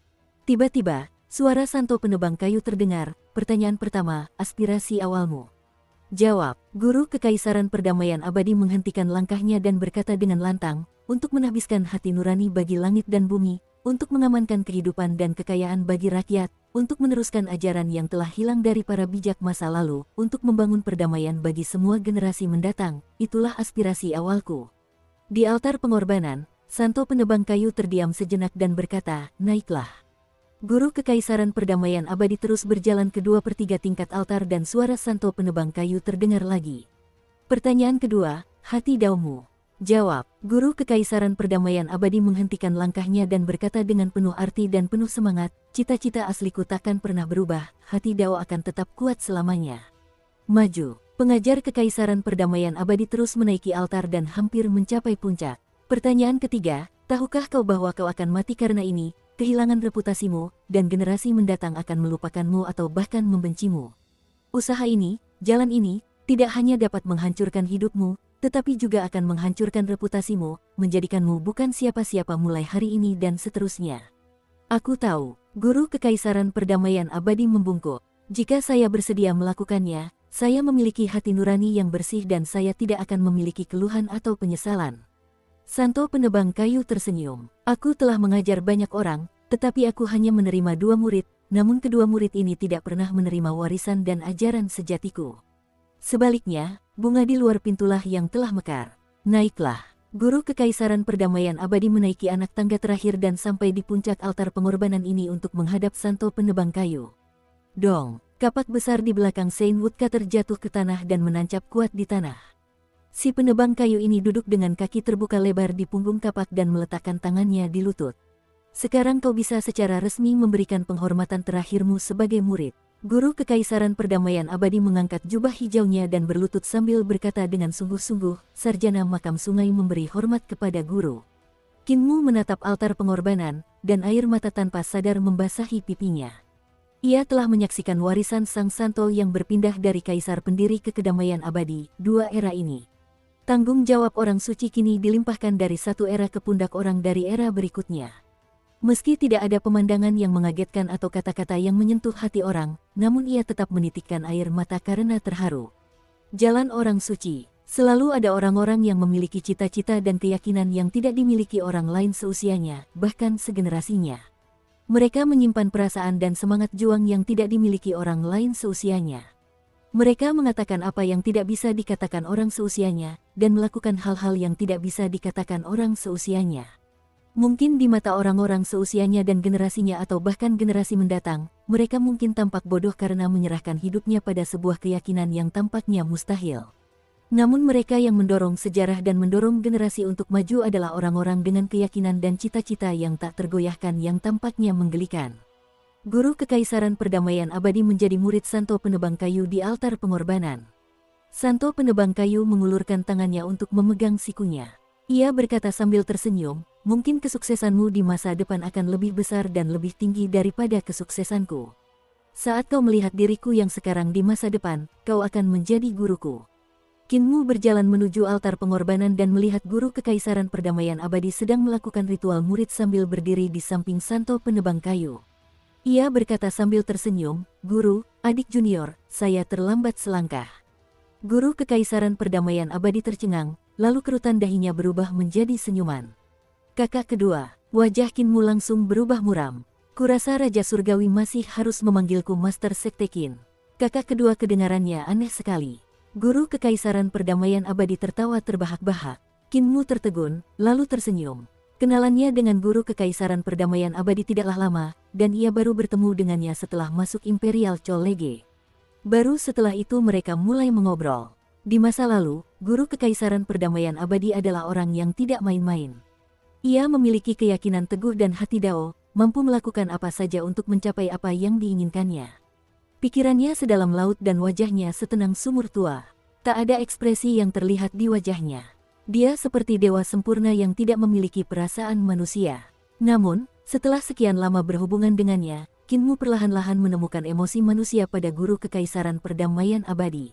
Tiba-tiba, suara Santo Penebang Kayu terdengar. "Pertanyaan pertama, aspirasi awalmu?" Jawab. Guru Kekaisaran Perdamaian Abadi menghentikan langkahnya dan berkata dengan lantang, "Untuk menahbiskan hati nurani bagi langit dan bumi, untuk mengamankan kehidupan dan kekayaan bagi rakyat, untuk meneruskan ajaran yang telah hilang dari para bijak masa lalu, untuk membangun perdamaian bagi semua generasi mendatang, itulah aspirasi awalku." Di altar pengorbanan, Santo Penebang Kayu terdiam sejenak dan berkata, "Naiklah." Guru Kekaisaran Perdamaian Abadi terus berjalan ke 2/3 tingkat altar dan suara Santo Penebang Kayu terdengar lagi. "Pertanyaan kedua, hati daumu?" Jawab. Guru Kekaisaran Perdamaian Abadi menghentikan langkahnya dan berkata dengan penuh arti dan penuh semangat, "Cita-cita asliku takkan pernah berubah, hati dao akan tetap kuat selamanya." Maju. Pengajar Kekaisaran Perdamaian Abadi terus menaiki altar dan hampir mencapai puncak. Pertanyaan ketiga, tahukah kau bahwa kau akan mati karena ini, kehilangan reputasimu, dan generasi mendatang akan melupakanmu atau bahkan membencimu. Usaha ini, jalan ini, tidak hanya dapat menghancurkan hidupmu, tetapi juga akan menghancurkan reputasimu, menjadikanmu bukan siapa-siapa mulai hari ini dan seterusnya. Aku tahu. Guru Kekaisaran Perdamaian Abadi membungkuk. Jika saya bersedia melakukannya, saya memiliki hati nurani yang bersih dan saya tidak akan memiliki keluhan atau penyesalan. Santo Penebang Kayu tersenyum. Aku telah mengajar banyak orang, tetapi aku hanya menerima 2 murid, namun kedua murid ini tidak pernah menerima warisan dan ajaran sejatiku. Sebaliknya, bunga di luar pintulah yang telah mekar. Naiklah. Guru Kekaisaran Perdamaian Abadi menaiki anak tangga terakhir dan sampai di puncak altar pengorbanan ini untuk menghadap Santo Penebang Kayu. Dong, kapak besar di belakang Saint Woodcutter terjatuh ke tanah dan menancap kuat di tanah. Si penebang kayu ini duduk dengan kaki terbuka lebar di punggung kapak dan meletakkan tangannya di lutut. "Sekarang kau bisa secara resmi memberikan penghormatan terakhirmu sebagai murid." Guru Kekaisaran Perdamaian Abadi mengangkat jubah hijaunya dan berlutut sambil berkata dengan sungguh-sungguh, "Sarjana makam sungai memberi hormat kepada guru." Kinmu menatap altar pengorbanan, dan air mata tanpa sadar membasahi pipinya. Ia telah menyaksikan warisan Sang Santo yang berpindah dari kaisar pendiri ke kedamaian abadi, 2 era ini. Tanggung jawab orang suci kini dilimpahkan dari satu era ke pundak orang dari era berikutnya. Meski tidak ada pemandangan yang mengagetkan atau kata-kata yang menyentuh hati orang, namun ia tetap menitikkan air mata karena terharu. Jalan orang suci. Selalu ada orang-orang yang memiliki cita-cita dan keyakinan yang tidak dimiliki orang lain seusianya, bahkan segenerasinya. Mereka menyimpan perasaan dan semangat juang yang tidak dimiliki orang lain seusianya. Mereka mengatakan apa yang tidak bisa dikatakan orang seusianya, dan melakukan hal-hal yang tidak bisa dikatakan orang seusianya. Mungkin di mata orang-orang seusianya dan generasinya atau bahkan generasi mendatang, mereka mungkin tampak bodoh karena menyerahkan hidupnya pada sebuah keyakinan yang tampaknya mustahil. Namun mereka yang mendorong sejarah dan mendorong generasi untuk maju adalah orang-orang dengan keyakinan dan cita-cita yang tak tergoyahkan yang tampaknya menggelikan. Guru Kekaisaran Perdamaian Abadi menjadi murid Santo Penebang Kayu di altar pengorbanan. Santo Penebang Kayu mengulurkan tangannya untuk memegang sikunya. Ia berkata sambil tersenyum, "Mungkin kesuksesanmu di masa depan akan lebih besar dan lebih tinggi daripada kesuksesanku. Saat kau melihat diriku yang sekarang di masa depan, kau akan menjadi guruku." Kinmu berjalan menuju altar pengorbanan dan melihat Guru Kekaisaran Perdamaian Abadi sedang melakukan ritual murid sambil berdiri di samping Santo Penebang Kayu. Ia berkata sambil tersenyum, "Guru, adik junior, saya terlambat selangkah." Guru Kekaisaran Perdamaian Abadi tercengang, lalu kerutan dahinya berubah menjadi senyuman. "Kakak kedua." Wajah Kinmu langsung berubah muram. Kurasa Raja Surgawi masih harus memanggilku Master Sekte Qin. Kakak kedua kedengarannya aneh sekali. Guru Kekaisaran Perdamaian Abadi tertawa terbahak-bahak. Kinmu tertegun, lalu tersenyum. Kenalannya dengan Guru Kekaisaran Perdamaian Abadi tidaklah lama, dan ia baru bertemu dengannya setelah masuk Imperial College. Baru setelah itu mereka mulai mengobrol. Di masa lalu, Guru Kekaisaran Perdamaian Abadi adalah orang yang tidak main-main. Ia memiliki keyakinan teguh dan hati dao, mampu melakukan apa saja untuk mencapai apa yang diinginkannya. Pikirannya sedalam laut dan wajahnya setenang sumur tua. Tak ada ekspresi yang terlihat di wajahnya. Dia seperti dewa sempurna yang tidak memiliki perasaan manusia. Namun, setelah sekian lama berhubungan dengannya, Kinmu perlahan-lahan menemukan emosi manusia pada Guru Kekaisaran Perdamaian Abadi.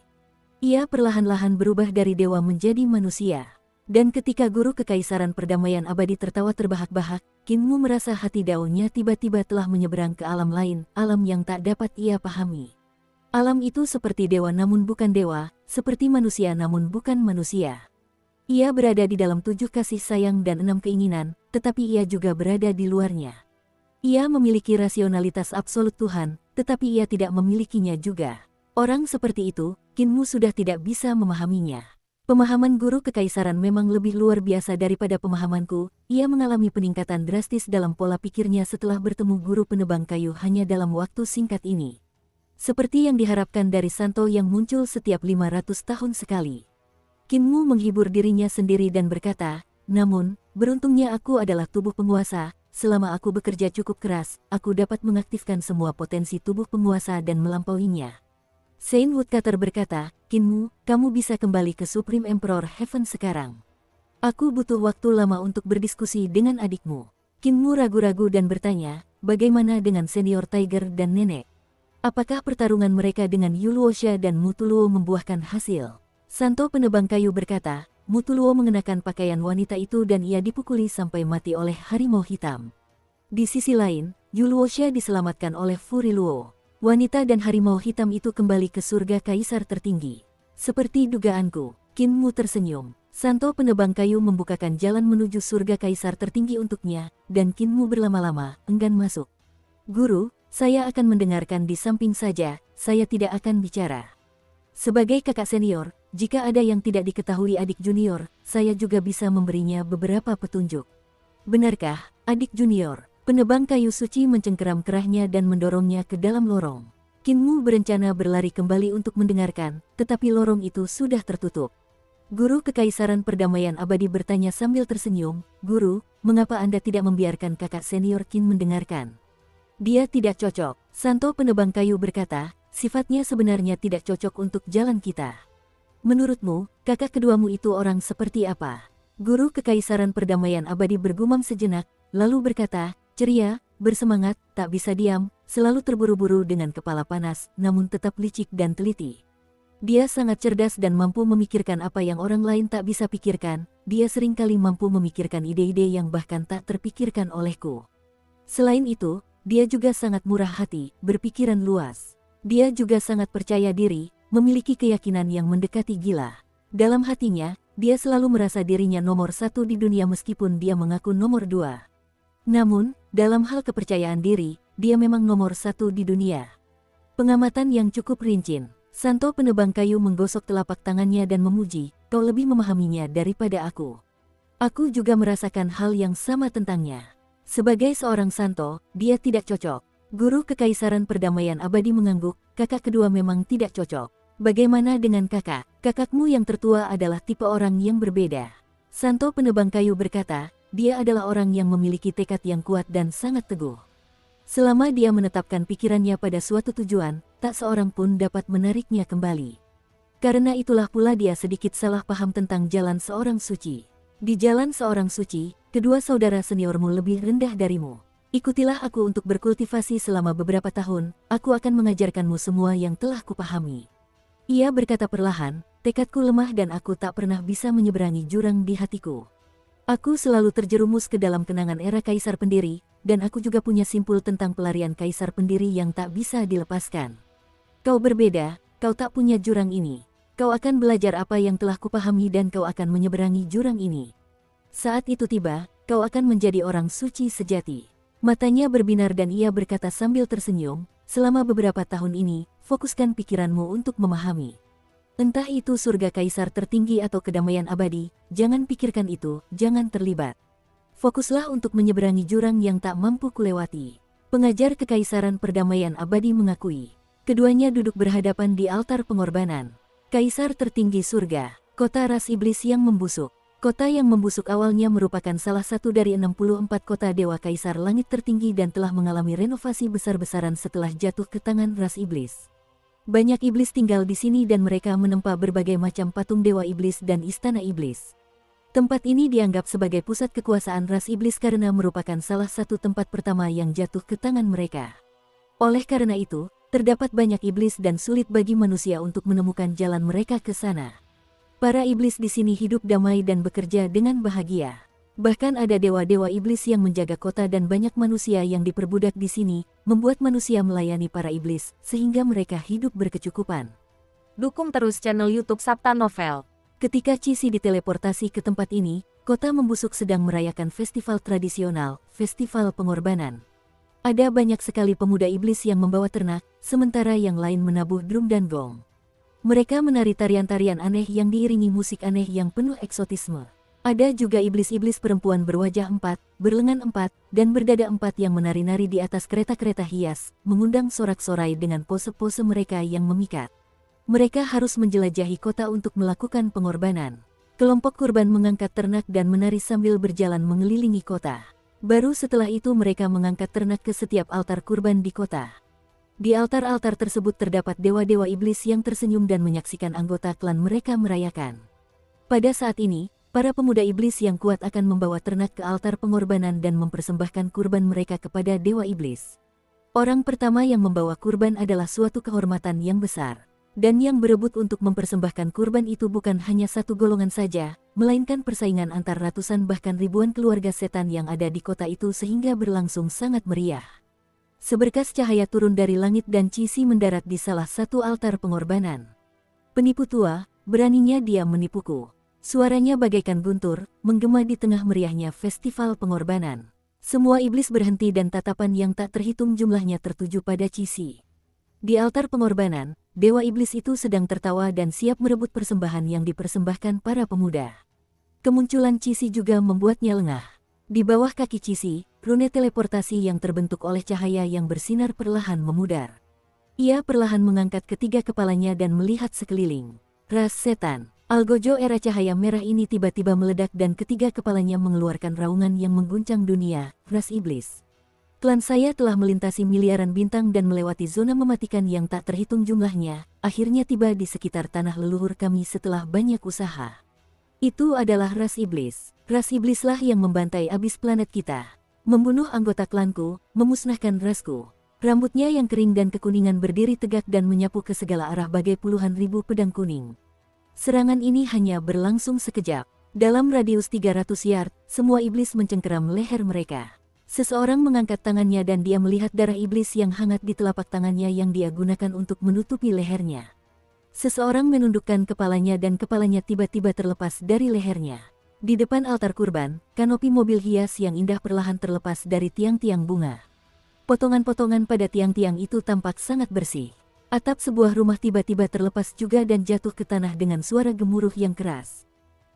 Ia perlahan-lahan berubah dari dewa menjadi manusia. Dan ketika Guru Kekaisaran Perdamaian Abadi tertawa terbahak-bahak, Kinmu merasa hati daunnya tiba-tiba telah menyeberang ke alam lain, alam yang tak dapat ia pahami. Alam itu seperti dewa namun bukan dewa, seperti manusia namun bukan manusia. Ia berada di dalam 7 kasih sayang dan 6 keinginan, tetapi ia juga berada di luarnya. Ia memiliki rasionalitas absolut Tuhan, tetapi ia tidak memilikinya juga. Orang seperti itu, Kinmu sudah tidak bisa memahaminya. Pemahaman Guru Kekaisaran memang lebih luar biasa daripada pemahamanku. Ia mengalami peningkatan drastis dalam pola pikirnya setelah bertemu guru penebang kayu hanya dalam waktu singkat ini. Seperti yang diharapkan dari Santo yang muncul setiap 500 tahun sekali. Kinmu menghibur dirinya sendiri dan berkata, namun, beruntungnya aku adalah tubuh penguasa. Selama aku bekerja cukup keras, aku dapat mengaktifkan semua potensi tubuh penguasa dan melampauinya. Saint Woodcutter berkata, Kinmu, kamu bisa kembali ke Supreme Emperor Heaven sekarang. Aku butuh waktu lama untuk berdiskusi dengan adikmu. Kinmu ragu-ragu dan bertanya, bagaimana dengan Senior Tiger dan Nenek? Apakah pertarungan mereka dengan Yuluosha dan Mutuluo membuahkan hasil? Santo penebang kayu berkata, Mutuluo mengenakan pakaian wanita itu dan ia dipukuli sampai mati oleh harimau hitam. Di sisi lain, Yuluosha diselamatkan oleh Furiluo. Wanita dan harimau hitam itu kembali ke surga kaisar tertinggi. Seperti dugaanku, Kinmu tersenyum. Santo penebang kayu membukakan jalan menuju surga kaisar tertinggi untuknya, dan Kinmu berlama-lama enggan masuk. Guru, saya akan mendengarkan di samping saja, saya tidak akan bicara. Sebagai kakak senior, jika ada yang tidak diketahui adik junior, saya juga bisa memberinya beberapa petunjuk. Benarkah, adik junior? Penebang kayu suci mencengkeram kerahnya dan mendorongnya ke dalam lorong. Kinmu berencana berlari kembali untuk mendengarkan, tetapi lorong itu sudah tertutup. Guru Kekaisaran Perdamaian Abadi bertanya sambil tersenyum, Guru, mengapa Anda tidak membiarkan kakak senior Qin mendengarkan? Dia tidak cocok. Santo penebang kayu berkata, sifatnya sebenarnya tidak cocok untuk jalan kita. Menurutmu, kakak keduamu itu orang seperti apa? Guru Kekaisaran Perdamaian Abadi bergumam sejenak, lalu berkata, ceria, bersemangat, tak bisa diam, selalu terburu-buru dengan kepala panas, namun tetap licik dan teliti. Dia sangat cerdas dan mampu memikirkan apa yang orang lain tak bisa pikirkan. Dia seringkali mampu memikirkan ide-ide yang bahkan tak terpikirkan olehku. Selain itu, dia juga sangat murah hati, berpikiran luas. Dia juga sangat percaya diri, memiliki keyakinan yang mendekati gila. Dalam hatinya, dia selalu merasa dirinya nomor 1 di dunia meskipun dia mengaku nomor 2. Namun, dalam hal kepercayaan diri, dia memang nomor 1 di dunia. Pengamatan yang cukup rinci. Santo penebang kayu menggosok telapak tangannya dan memuji, kau lebih memahaminya daripada aku. Aku juga merasakan hal yang sama tentangnya. Sebagai seorang Santo, dia tidak cocok. Guru Kekaisaran Perdamaian Abadi mengangguk, kakak kedua memang tidak cocok. Bagaimana dengan kakak? Kakakmu yang tertua adalah tipe orang yang berbeda. Santo penebang kayu berkata, dia adalah orang yang memiliki tekad yang kuat dan sangat teguh. Selama dia menetapkan pikirannya pada suatu tujuan, tak seorang pun dapat menariknya kembali. Karena itulah pula dia sedikit salah paham tentang jalan seorang suci. Di jalan seorang suci, kedua saudara seniormu lebih rendah darimu. Ikutilah aku untuk berkultivasi selama beberapa tahun, aku akan mengajarkanmu semua yang telah kupahami. Ia berkata perlahan, tekadku lemah dan aku tak pernah bisa menyeberangi jurang di hatiku. Aku selalu terjerumus ke dalam kenangan era Kaisar Pendiri, dan aku juga punya simpul tentang pelarian Kaisar Pendiri yang tak bisa dilepaskan. Kau berbeda, kau tak punya jurang ini. Kau akan belajar apa yang telah kupahami dan kau akan menyeberangi jurang ini. Saat itu tiba, kau akan menjadi orang suci sejati. Matanya berbinar dan ia berkata sambil tersenyum, selama beberapa tahun ini, fokuskan pikiranmu untuk memahami. Entah itu surga kaisar tertinggi atau kedamaian abadi, jangan pikirkan itu, jangan terlibat. Fokuslah untuk menyeberangi jurang yang tak mampu kulewati. Pengajar kekaisaran perdamaian abadi mengakui. Keduanya duduk berhadapan di altar pengorbanan. Kaisar tertinggi surga, kota ras iblis yang membusuk. Kota yang membusuk awalnya merupakan salah satu dari 64 kota dewa kaisar langit tertinggi dan telah mengalami renovasi besar-besaran setelah jatuh ke tangan ras iblis. Banyak iblis tinggal di sini dan mereka menempa berbagai macam patung dewa iblis dan istana iblis. Tempat ini dianggap sebagai pusat kekuasaan ras iblis karena merupakan salah satu tempat pertama yang jatuh ke tangan mereka. Oleh karena itu, terdapat banyak iblis dan sulit bagi manusia untuk menemukan jalan mereka ke sana. Para iblis di sini hidup damai dan bekerja dengan bahagia. Bahkan ada dewa-dewa iblis yang menjaga kota dan banyak manusia yang diperbudak di sini, membuat manusia melayani para iblis, sehingga mereka hidup berkecukupan. Dukung terus channel YouTube Sabta Novel. Ketika Cixi diteleportasi ke tempat ini, kota membusuk sedang merayakan festival tradisional, festival pengorbanan. Ada banyak sekali pemuda iblis yang membawa ternak, sementara yang lain menabuh drum dan gong. Mereka menari tarian-tarian aneh yang diiringi musik aneh yang penuh eksotisme. Ada juga iblis-iblis perempuan berwajah 4, berlengan 4, dan berdada 4 yang menari-nari di atas kereta-kereta hias, mengundang sorak-sorai dengan pose-pose mereka yang memikat. Mereka harus menjelajahi kota untuk melakukan pengorbanan. Kelompok kurban mengangkat ternak dan menari sambil berjalan mengelilingi kota. Baru setelah itu mereka mengangkat ternak ke setiap altar kurban di kota. Di altar-altar tersebut terdapat dewa-dewa iblis yang tersenyum dan menyaksikan anggota klan mereka merayakan. Pada saat ini, para pemuda iblis yang kuat akan membawa ternak ke altar pengorbanan dan mempersembahkan kurban mereka kepada dewa iblis. Orang pertama yang membawa kurban adalah suatu kehormatan yang besar. Dan yang berebut untuk mempersembahkan kurban itu bukan hanya satu golongan saja, melainkan persaingan antar ratusan bahkan ribuan keluarga setan yang ada di kota itu sehingga berlangsung sangat meriah. Seberkas cahaya turun dari langit dan Cixi mendarat di salah satu altar pengorbanan. Penipu tua, beraninya dia menipuku. Suaranya bagaikan guntur, menggema di tengah meriahnya festival pengorbanan. Semua iblis berhenti dan tatapan yang tak terhitung jumlahnya tertuju pada Cixi. Di altar pengorbanan, dewa iblis itu sedang tertawa dan siap merebut persembahan yang dipersembahkan para pemuda. Kemunculan Cixi juga membuatnya lengah. Di bawah kaki Cixi, rune teleportasi yang terbentuk oleh cahaya yang bersinar perlahan memudar. Ia perlahan mengangkat ketiga kepalanya dan melihat sekeliling. Ras setan, algojo era cahaya merah ini tiba-tiba meledak dan ketiga kepalanya mengeluarkan raungan yang mengguncang dunia, ras iblis. Klan saya telah melintasi miliaran bintang dan melewati zona mematikan yang tak terhitung jumlahnya, akhirnya tiba di sekitar tanah leluhur kami setelah banyak usaha. Itu adalah ras iblis. Ras iblislah yang membantai abis planet kita. Membunuh anggota klanku, memusnahkan rasku. Rambutnya yang kering dan kekuningan berdiri tegak dan menyapu ke segala arah bagai puluhan ribu pedang kuning. Serangan ini hanya berlangsung sekejap. Dalam radius 300 yard, semua iblis mencengkeram leher mereka. Seseorang mengangkat tangannya dan dia melihat darah iblis yang hangat di telapak tangannya yang dia gunakan untuk menutupi lehernya. Seseorang menundukkan kepalanya dan kepalanya tiba-tiba terlepas dari lehernya. Di depan altar kurban, kanopi mobil hias yang indah perlahan terlepas dari tiang-tiang bunga. Potongan-potongan pada tiang-tiang itu tampak sangat bersih. Atap sebuah rumah tiba-tiba terlepas juga dan jatuh ke tanah dengan suara gemuruh yang keras.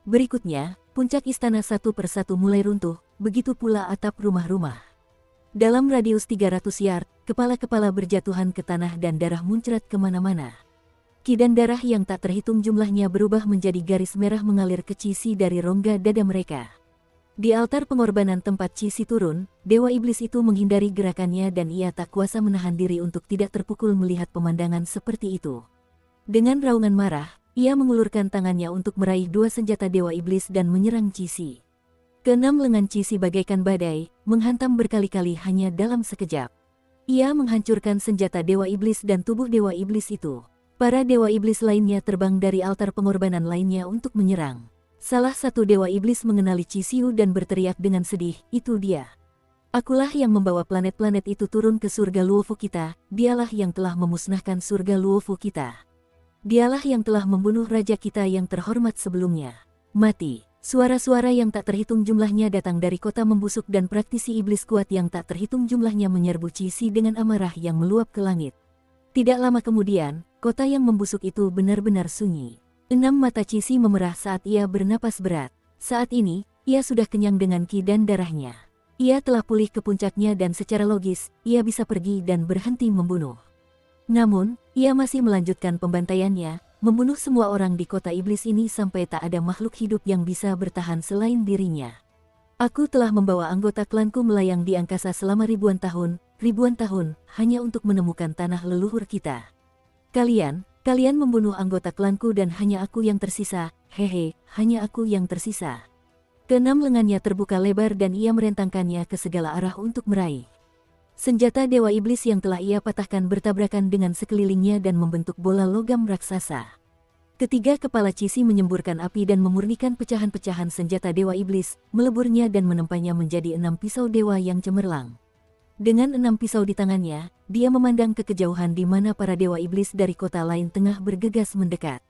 Berikutnya, puncak istana satu persatu mulai runtuh, begitu pula atap rumah-rumah. Dalam radius 300 yard, kepala-kepala berjatuhan ke tanah dan darah muncrat kemana-mana. Ki dan darah yang tak terhitung jumlahnya berubah menjadi garis merah mengalir ke Cixi dari rongga dada mereka. Di altar pengorbanan tempat Cixi turun, dewa iblis itu menghindari gerakannya dan ia tak kuasa menahan diri untuk tidak terpukul melihat pemandangan seperti itu. Dengan raungan marah, ia mengulurkan tangannya untuk meraih dua senjata dewa iblis dan menyerang Cixi. Keenam lengan Cixi bagaikan badai, menghantam berkali-kali hanya dalam sekejap. Ia menghancurkan senjata dewa iblis dan tubuh dewa iblis itu. Para dewa iblis lainnya terbang dari altar pengorbanan lainnya untuk menyerang. Salah satu dewa iblis mengenali Cixi dan berteriak dengan sedih, itu dia. Akulah yang membawa planet-planet itu turun ke surga Luofu kita, dialah yang telah memusnahkan surga Luofu kita. Dialah yang telah membunuh raja kita yang terhormat sebelumnya. Mati. Suara-suara yang tak terhitung jumlahnya datang dari kota membusuk dan praktisi iblis kuat yang tak terhitung jumlahnya menyerbu Cixi dengan amarah yang meluap ke langit. Tidak lama kemudian, kota yang membusuk itu benar-benar sunyi. 6 mata Cixi memerah saat ia bernapas berat. Saat ini, ia sudah kenyang dengan ki dan darahnya. Ia telah pulih ke puncaknya dan secara logis, ia bisa pergi dan berhenti membunuh. Namun, ia masih melanjutkan pembantaiannya, membunuh semua orang di kota iblis ini sampai tak ada makhluk hidup yang bisa bertahan selain dirinya. Aku telah membawa anggota klanku melayang di angkasa selama ribuan tahun, hanya untuk menemukan tanah leluhur kita. Kalian membunuh anggota klanku dan hanya aku yang tersisa, hanya aku yang tersisa. Keenam lengannya terbuka lebar dan ia merentangkannya ke segala arah untuk meraih. Senjata Dewa Iblis yang telah ia patahkan bertabrakan dengan sekelilingnya dan membentuk bola logam raksasa. Ketiga kepala Cixi menyemburkan api dan memurnikan pecahan-pecahan senjata Dewa Iblis, meleburnya dan menempanya menjadi 6 pisau dewa yang cemerlang. Dengan 6 pisau di tangannya, dia memandang ke kejauhan di mana para Dewa Iblis dari kota lain tengah bergegas mendekat.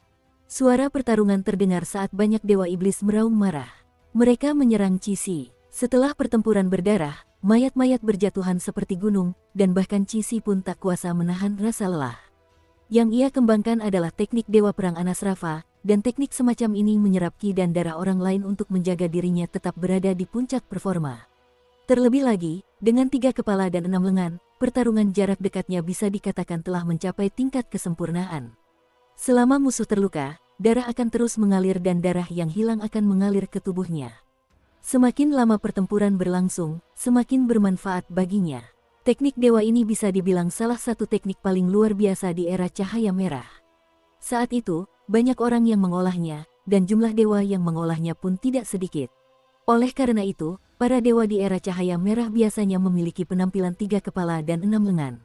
Suara pertarungan terdengar saat banyak Dewa Iblis meraung marah. Mereka menyerang Cixi. Setelah pertempuran berdarah, mayat-mayat berjatuhan seperti gunung, dan bahkan Cixi pun tak kuasa menahan rasa lelah. Yang ia kembangkan adalah teknik Dewa Perang Anasrafa, dan teknik semacam ini menyerap ki dan darah orang lain untuk menjaga dirinya tetap berada di puncak performa. Terlebih lagi, dengan 3 kepala dan 6 lengan, pertarungan jarak dekatnya bisa dikatakan telah mencapai tingkat kesempurnaan. Selama musuh terluka, darah akan terus mengalir dan darah yang hilang akan mengalir ke tubuhnya. Semakin lama pertempuran berlangsung, semakin bermanfaat baginya. Teknik dewa ini bisa dibilang salah satu teknik paling luar biasa di era cahaya merah. Saat itu, banyak orang yang mengolahnya, dan jumlah dewa yang mengolahnya pun tidak sedikit. Oleh karena itu, para dewa di era cahaya merah biasanya memiliki penampilan 3 kepala dan 6 lengan.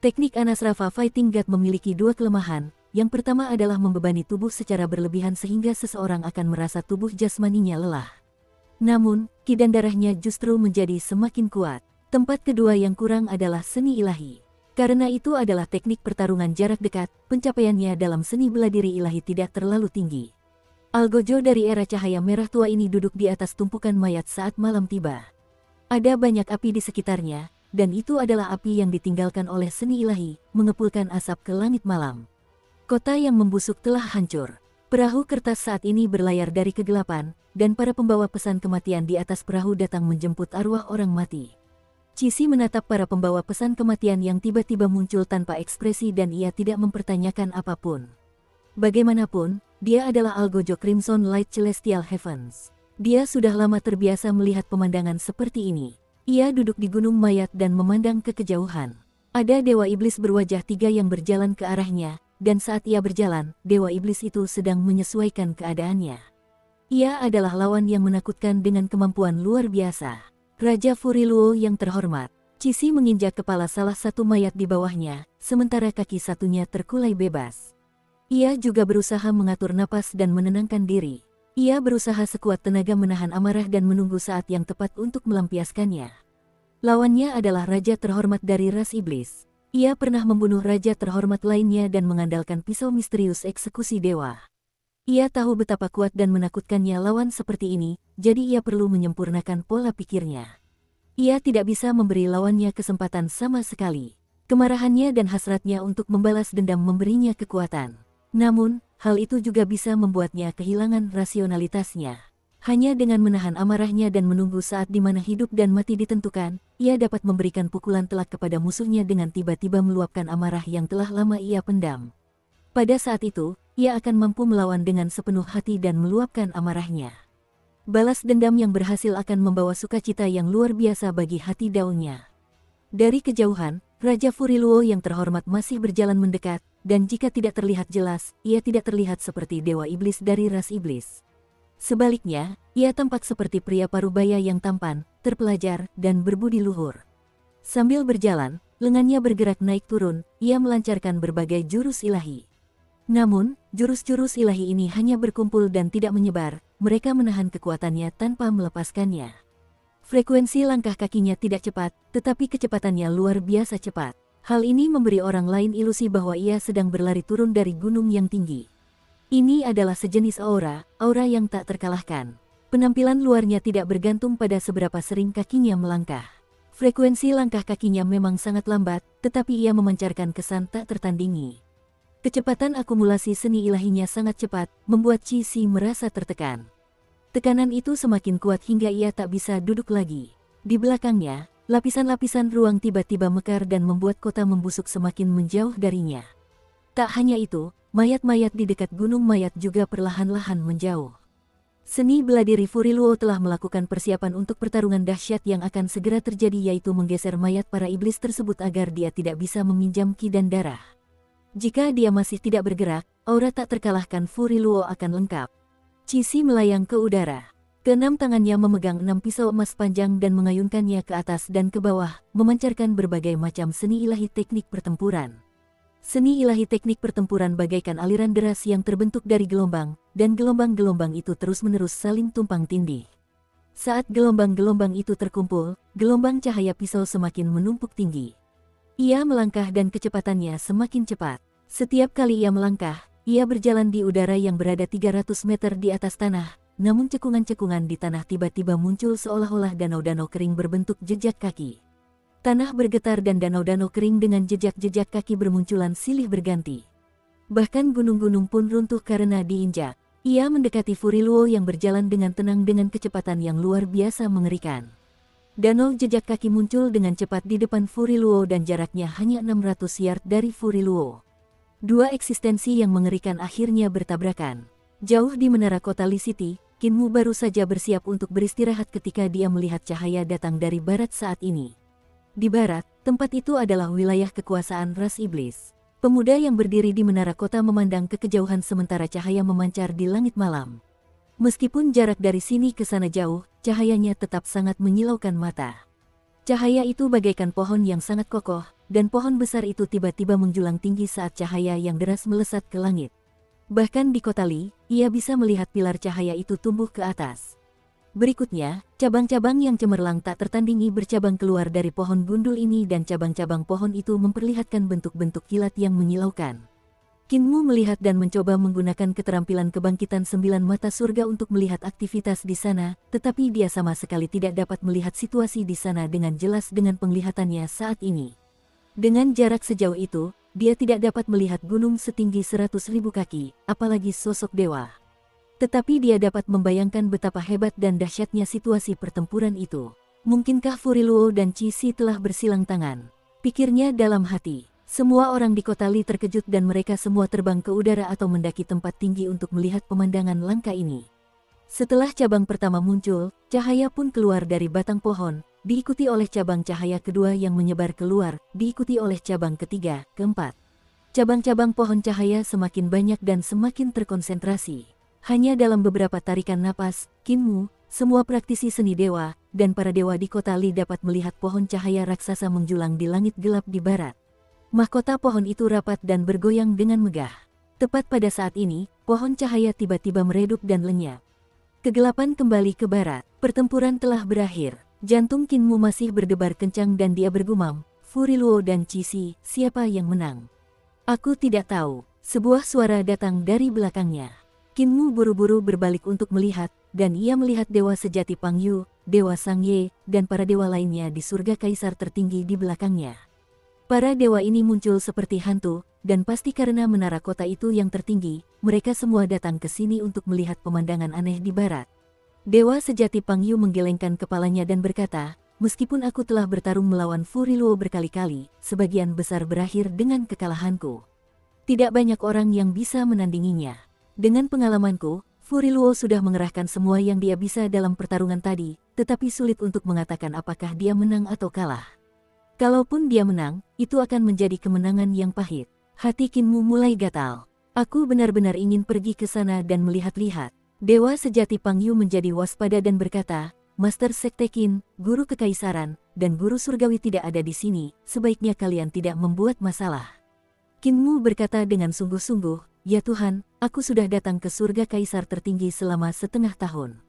Teknik Anasrafa Fighting God memiliki 2 kelemahan. Yang pertama adalah membebani tubuh secara berlebihan sehingga seseorang akan merasa tubuh jasmaninya lelah. Namun, ki dan darahnya justru menjadi semakin kuat. Tempat kedua yang kurang adalah seni ilahi. Karena itu adalah teknik pertarungan jarak dekat, pencapaiannya dalam seni bela diri ilahi tidak terlalu tinggi. Algojo dari era cahaya merah tua ini duduk di atas tumpukan mayat saat malam tiba. Ada banyak api di sekitarnya, dan itu adalah api yang ditinggalkan oleh seni ilahi, mengepulkan asap ke langit malam. Kota yang membusuk telah hancur. Perahu kertas saat ini berlayar dari kegelapan, dan para pembawa pesan kematian di atas perahu datang menjemput arwah orang mati. Cixi menatap para pembawa pesan kematian yang tiba-tiba muncul tanpa ekspresi dan ia tidak mempertanyakan apapun. Bagaimanapun, dia adalah Algojo Crimson Light Celestial Heavens. Dia sudah lama terbiasa melihat pemandangan seperti ini. Ia duduk di gunung mayat dan memandang ke kejauhan. Ada Dewa Iblis berwajah 3 yang berjalan ke arahnya, dan saat ia berjalan, Dewa Iblis itu sedang menyesuaikan keadaannya. Ia adalah lawan yang menakutkan dengan kemampuan luar biasa. Raja Furiluo yang terhormat. Cixi menginjak kepala salah satu mayat di bawahnya, sementara kaki satunya terkulai bebas. Ia juga berusaha mengatur napas dan menenangkan diri. Ia berusaha sekuat tenaga menahan amarah dan menunggu saat yang tepat untuk melampiaskannya. Lawannya adalah Raja terhormat dari ras iblis. Ia pernah membunuh raja terhormat lainnya dan mengandalkan pisau misterius eksekusi dewa. Ia tahu betapa kuat dan menakutkannya lawan seperti ini, jadi ia perlu menyempurnakan pola pikirnya. Ia tidak bisa memberi lawannya kesempatan sama sekali. Kemarahannya dan hasratnya untuk membalas dendam memberinya kekuatan. Namun, hal itu juga bisa membuatnya kehilangan rasionalitasnya. Hanya dengan menahan amarahnya dan menunggu saat di mana hidup dan mati ditentukan, ia dapat memberikan pukulan telak kepada musuhnya dengan tiba-tiba meluapkan amarah yang telah lama ia pendam. Pada saat itu, ia akan mampu melawan dengan sepenuh hati dan meluapkan amarahnya. Balas dendam yang berhasil akan membawa sukacita yang luar biasa bagi hati daunnya. Dari kejauhan, Raja Furiluo yang terhormat masih berjalan mendekat, dan jika tidak terlihat jelas, ia tidak terlihat seperti dewa iblis dari ras iblis. Sebaliknya, ia tampak seperti pria parubaya yang tampan, terpelajar, dan berbudi luhur. Sambil berjalan, lengannya bergerak naik turun, ia melancarkan berbagai jurus ilahi. Namun, jurus-jurus ilahi ini hanya berkumpul dan tidak menyebar, mereka menahan kekuatannya tanpa melepaskannya. Frekuensi langkah kakinya tidak cepat, tetapi kecepatannya luar biasa cepat. Hal ini memberi orang lain ilusi bahwa ia sedang berlari turun dari gunung yang tinggi. Ini adalah sejenis aura yang tak terkalahkan. Penampilan luarnya tidak bergantung pada seberapa sering kakinya melangkah. Frekuensi langkah kakinya memang sangat lambat, tetapi ia memancarkan kesan tak tertandingi. Kecepatan akumulasi seni ilahinya sangat cepat, membuat Qi Shi merasa tertekan. Tekanan itu semakin kuat hingga ia tak bisa duduk lagi. Di belakangnya, lapisan-lapisan ruang tiba-tiba mekar dan membuat kota membusuk semakin menjauh darinya. Tak hanya itu, mayat-mayat di dekat gunung mayat juga perlahan-lahan menjauh. Seni bela diri Furiluo telah melakukan persiapan untuk pertarungan dahsyat yang akan segera terjadi, yaitu menggeser mayat para iblis tersebut agar dia tidak bisa meminjam ki dan darah. Jika dia masih tidak bergerak, aura tak terkalahkan Furiluo akan lengkap. Qi Shi melayang ke udara. Keenam tangannya memegang 6 pisau emas panjang dan mengayunkannya ke atas dan ke bawah, memancarkan berbagai macam seni ilahi teknik pertempuran. Seni ilahi teknik pertempuran bagaikan aliran deras yang terbentuk dari gelombang, dan gelombang-gelombang itu terus-menerus saling tumpang tindih. Saat gelombang-gelombang itu terkumpul, gelombang cahaya pisau semakin menumpuk tinggi. Ia melangkah dan kecepatannya semakin cepat. Setiap kali ia melangkah, ia berjalan di udara yang berada 300 meter di atas tanah, namun cekungan-cekungan di tanah tiba-tiba muncul seolah-olah danau-danau kering berbentuk jejak kaki. Tanah bergetar dan danau-danau kering dengan jejak-jejak kaki bermunculan silih berganti. Bahkan gunung-gunung pun runtuh karena diinjak. Ia mendekati Furiluo yang berjalan dengan tenang dengan kecepatan yang luar biasa mengerikan. Danau jejak kaki muncul dengan cepat di depan Furiluo dan jaraknya hanya 600 yard dari Furiluo. Dua eksistensi yang mengerikan akhirnya bertabrakan. Jauh di menara kota Lee City, Kinmu baru saja bersiap untuk beristirahat ketika dia melihat cahaya datang dari barat saat ini. Di barat, tempat itu adalah wilayah kekuasaan ras iblis. Pemuda yang berdiri di menara kota memandang ke kejauhan sementara cahaya memancar di langit malam. Meskipun jarak dari sini ke sana jauh, cahayanya tetap sangat menyilaukan mata. Cahaya itu bagaikan pohon yang sangat kokoh, dan pohon besar itu tiba-tiba menjulang tinggi saat cahaya yang deras melesat ke langit. Bahkan di kota Lee, ia bisa melihat pilar cahaya itu tumbuh ke atas. Berikutnya, cabang-cabang yang cemerlang tak tertandingi bercabang keluar dari pohon gundul ini dan cabang-cabang pohon itu memperlihatkan bentuk-bentuk kilat yang menyilaukan. Kinmu melihat dan mencoba menggunakan keterampilan kebangkitan 9 mata surga untuk melihat aktivitas di sana, tetapi dia sama sekali tidak dapat melihat situasi di sana dengan jelas dengan penglihatannya saat ini. Dengan jarak sejauh itu, dia tidak dapat melihat gunung setinggi 100.000 kaki, apalagi sosok dewa. Tetapi dia dapat membayangkan betapa hebat dan dahsyatnya situasi pertempuran itu. Mungkinkah Furiluo dan Qi Shi telah bersilang tangan? Pikirnya dalam hati. Semua orang di kota Lee terkejut dan mereka semua terbang ke udara atau mendaki tempat tinggi untuk melihat pemandangan langka ini. Setelah cabang pertama muncul, cahaya pun keluar dari batang pohon, diikuti oleh cabang cahaya kedua yang menyebar keluar, diikuti oleh cabang ketiga, keempat. Cabang-cabang pohon cahaya semakin banyak dan semakin terkonsentrasi. Hanya dalam beberapa tarikan napas, Kinmu, semua praktisi seni dewa, dan para dewa di kota Lee dapat melihat pohon cahaya raksasa menjulang di langit gelap di barat. Mahkota pohon itu rapat dan bergoyang dengan megah. Tepat pada saat ini, pohon cahaya tiba-tiba meredup dan lenyap. Kegelapan kembali ke barat. Pertempuran telah berakhir. Jantung Kinmu masih berdebar kencang dan dia bergumam, Furiluo dan Qi Shi, siapa yang menang? Aku tidak tahu. Sebuah suara datang dari belakangnya. Kinmu buru-buru berbalik untuk melihat, dan ia melihat dewa sejati Pang Yu, dewa Sang Ye, dan para dewa lainnya di surga kaisar tertinggi di belakangnya. Para dewa ini muncul seperti hantu, dan pasti karena menara kota itu yang tertinggi, mereka semua datang ke sini untuk melihat pemandangan aneh di barat. Dewa sejati Pang Yu menggelengkan kepalanya dan berkata, meskipun aku telah bertarung melawan Furiluo berkali-kali, sebagian besar berakhir dengan kekalahanku. Tidak banyak orang yang bisa menandinginya. Dengan pengalamanku, Furiluo sudah mengerahkan semua yang dia bisa dalam pertarungan tadi, tetapi sulit untuk mengatakan apakah dia menang atau kalah. Kalaupun dia menang, itu akan menjadi kemenangan yang pahit. Hati Kinmu mulai gatal. Aku benar-benar ingin pergi ke sana dan melihat-lihat. Dewa sejati Pang Yu menjadi waspada dan berkata, Master Sekte Qin, guru kekaisaran, dan guru surgawi tidak ada di sini, sebaiknya kalian tidak membuat masalah. Kinmu berkata dengan sungguh-sungguh, ya Tuhan, aku sudah datang ke surga kaisar tertinggi selama setengah tahun.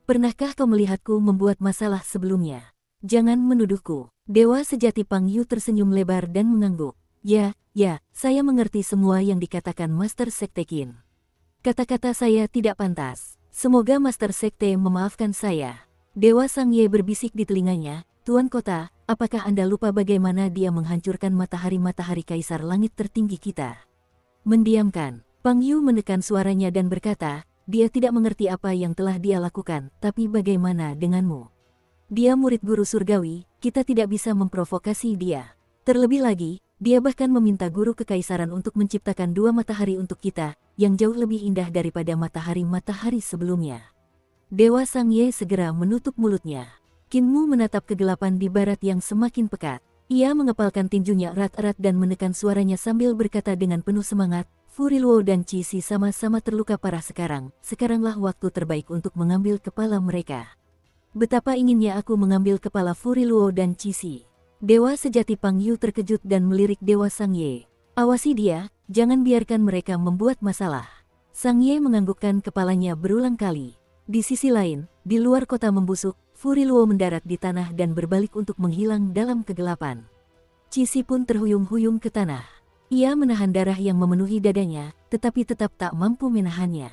Pernahkah kau melihatku membuat masalah sebelumnya? Jangan menuduhku. Dewa sejati Pang Yu tersenyum lebar dan mengangguk. Ya, saya mengerti semua yang dikatakan Master Sekte Qin. Kata-kata saya tidak pantas. Semoga Master Sekte memaafkan saya. Dewa Sangye berbisik di telinganya, Tuan Kota, apakah Anda lupa bagaimana dia menghancurkan matahari-matahari kaisar langit tertinggi kita? Mendiamkan. Pang Yu menekan suaranya dan berkata, dia tidak mengerti apa yang telah dia lakukan, tapi bagaimana denganmu? Dia murid guru surgawi, kita tidak bisa memprovokasi dia. Terlebih lagi, dia bahkan meminta guru kekaisaran untuk menciptakan 2 matahari untuk kita, yang jauh lebih indah daripada matahari-matahari sebelumnya. Dewa Sangye segera menutup mulutnya. Qin Mu menatap kegelapan di barat yang semakin pekat. Ia mengepalkan tinjunya erat-erat dan menekan suaranya sambil berkata dengan penuh semangat, Fu Riluo dan Qi Si sama-sama terluka parah sekarang, sekaranglah waktu terbaik untuk mengambil kepala mereka. Betapa inginnya aku mengambil kepala Fu Riluo dan Qi Si. Dewa sejati Pang Yu terkejut dan melirik Dewa Sangye. Awasi dia, jangan biarkan mereka membuat masalah. Sangye menganggukkan kepalanya berulang kali. Di sisi lain, di luar kota membusuk, Fu Riluo mendarat di tanah dan berbalik untuk menghilang dalam kegelapan. Qi Si pun terhuyung-huyung ke tanah. Ia menahan darah yang memenuhi dadanya, tetapi tetap tak mampu menahannya.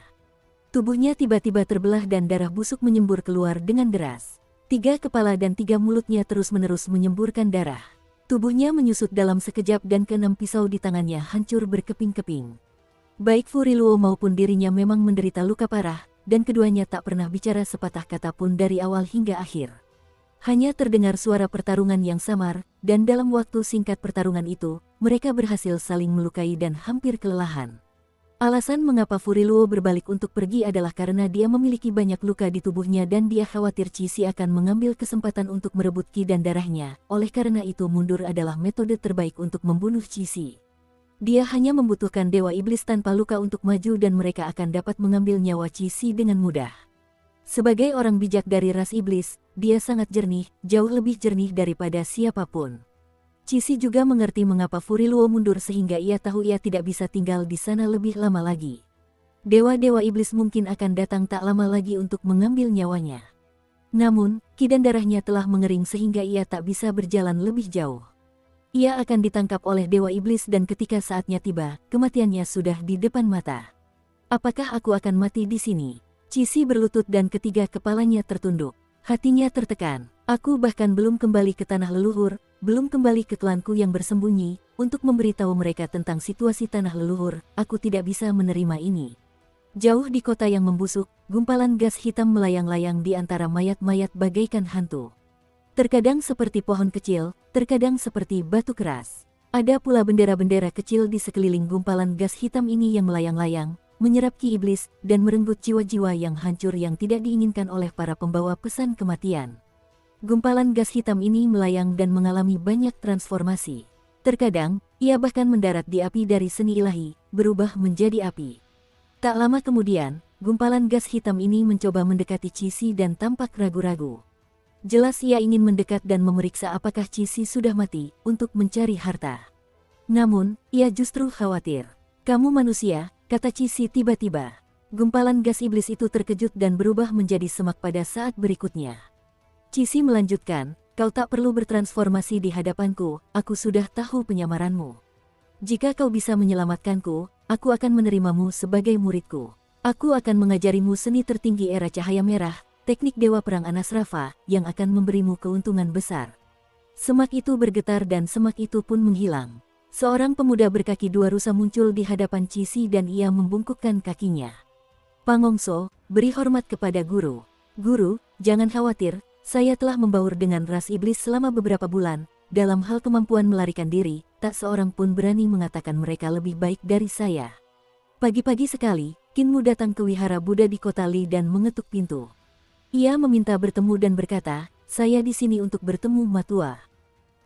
Tubuhnya tiba-tiba terbelah dan darah busuk menyembur keluar dengan deras. 3 kepala dan 3 mulutnya terus-menerus menyemburkan darah. Tubuhnya menyusut dalam sekejap dan ke-6 pisau di tangannya hancur berkeping-keping. Baik Fu Riluo maupun dirinya memang menderita luka parah, dan keduanya tak pernah bicara sepatah kata pun dari awal hingga akhir. Hanya terdengar suara pertarungan yang samar, dan dalam waktu singkat pertarungan itu, mereka berhasil saling melukai dan hampir kelelahan. Alasan mengapa Fu Riluo berbalik untuk pergi adalah karena dia memiliki banyak luka di tubuhnya dan dia khawatir Qi Si akan mengambil kesempatan untuk merebut Qi dan darahnya, oleh karena itu mundur adalah metode terbaik untuk membunuh Qi Si. Dia hanya membutuhkan Dewa Iblis tanpa luka untuk maju dan mereka akan dapat mengambil nyawa Qi Si dengan mudah. Sebagai orang bijak dari ras iblis, dia sangat jernih, jauh lebih jernih daripada siapapun. Qi Si juga mengerti mengapa Fu Riluo mundur sehingga ia tahu ia tidak bisa tinggal di sana lebih lama lagi. Dewa-dewa iblis mungkin akan datang tak lama lagi untuk mengambil nyawanya. Namun, Qi dan darahnya telah mengering sehingga ia tak bisa berjalan lebih jauh. Ia akan ditangkap oleh dewa iblis dan ketika saatnya tiba, kematiannya sudah di depan mata. Apakah aku akan mati di sini? Qi Si berlutut dan ketiga kepalanya tertunduk. Hatinya tertekan. Aku bahkan belum kembali ke tanah leluhur, belum kembali ke klanku yang bersembunyi, untuk memberitahu mereka tentang situasi tanah leluhur, aku tidak bisa menerima ini. Jauh di kota yang membusuk, gumpalan gas hitam melayang-layang di antara mayat-mayat bagaikan hantu. Terkadang seperti pohon kecil, terkadang seperti batu keras. Ada pula bendera-bendera kecil di sekeliling gumpalan gas hitam ini yang melayang-layang, menyerap Ki Iblis, dan merenggut jiwa-jiwa yang hancur yang tidak diinginkan oleh para pembawa pesan kematian. Gumpalan gas hitam ini melayang dan mengalami banyak transformasi. Terkadang, ia bahkan mendarat di api dari seni ilahi, berubah menjadi api. Tak lama kemudian, gumpalan gas hitam ini mencoba mendekati Qi Si dan tampak ragu-ragu. Jelas ia ingin mendekat dan memeriksa apakah Qi Si sudah mati, untuk mencari harta. Namun, ia justru khawatir. Kamu manusia, kata Qi Si tiba-tiba. Gumpalan gas iblis itu terkejut dan berubah menjadi semak pada saat berikutnya. Qi Si melanjutkan, kau tak perlu bertransformasi di hadapanku, aku sudah tahu penyamaranmu. Jika kau bisa menyelamatkanku, aku akan menerimamu sebagai muridku. Aku akan mengajarimu seni tertinggi era cahaya merah, teknik Dewa Perang Anasrafa, yang akan memberimu keuntungan besar. Semak itu bergetar dan semak itu pun menghilang. Seorang pemuda berkaki 2 rusa muncul di hadapan Qi Si dan ia membungkukkan kakinya. Pangongso, beri hormat kepada guru. Guru, jangan khawatir. Saya telah membaur dengan ras iblis selama beberapa bulan, dalam hal kemampuan melarikan diri, tak seorang pun berani mengatakan mereka lebih baik dari saya. Pagi-pagi sekali, Qin Mu datang ke wihara Buddha di kota Li dan mengetuk pintu. Ia meminta bertemu dan berkata, saya di sini untuk bertemu Matua.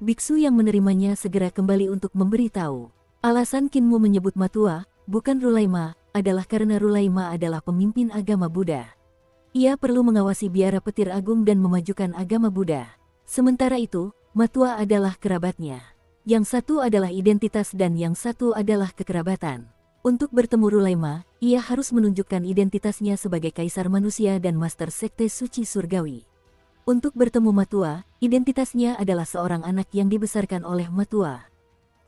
Biksu yang menerimanya segera kembali untuk memberitahu. Alasan Qin Mu menyebut Matua, bukan Rulaima, adalah karena Rulaima adalah pemimpin agama Buddha. Ia perlu mengawasi biara petir agung dan memajukan agama Buddha. Sementara itu, Matua adalah kerabatnya. Yang satu adalah identitas dan yang satu adalah kekerabatan. Untuk bertemu Rulaima, ia harus menunjukkan identitasnya sebagai kaisar manusia dan master sekte suci surgawi. Untuk bertemu Matua, identitasnya adalah seorang anak yang dibesarkan oleh Matua.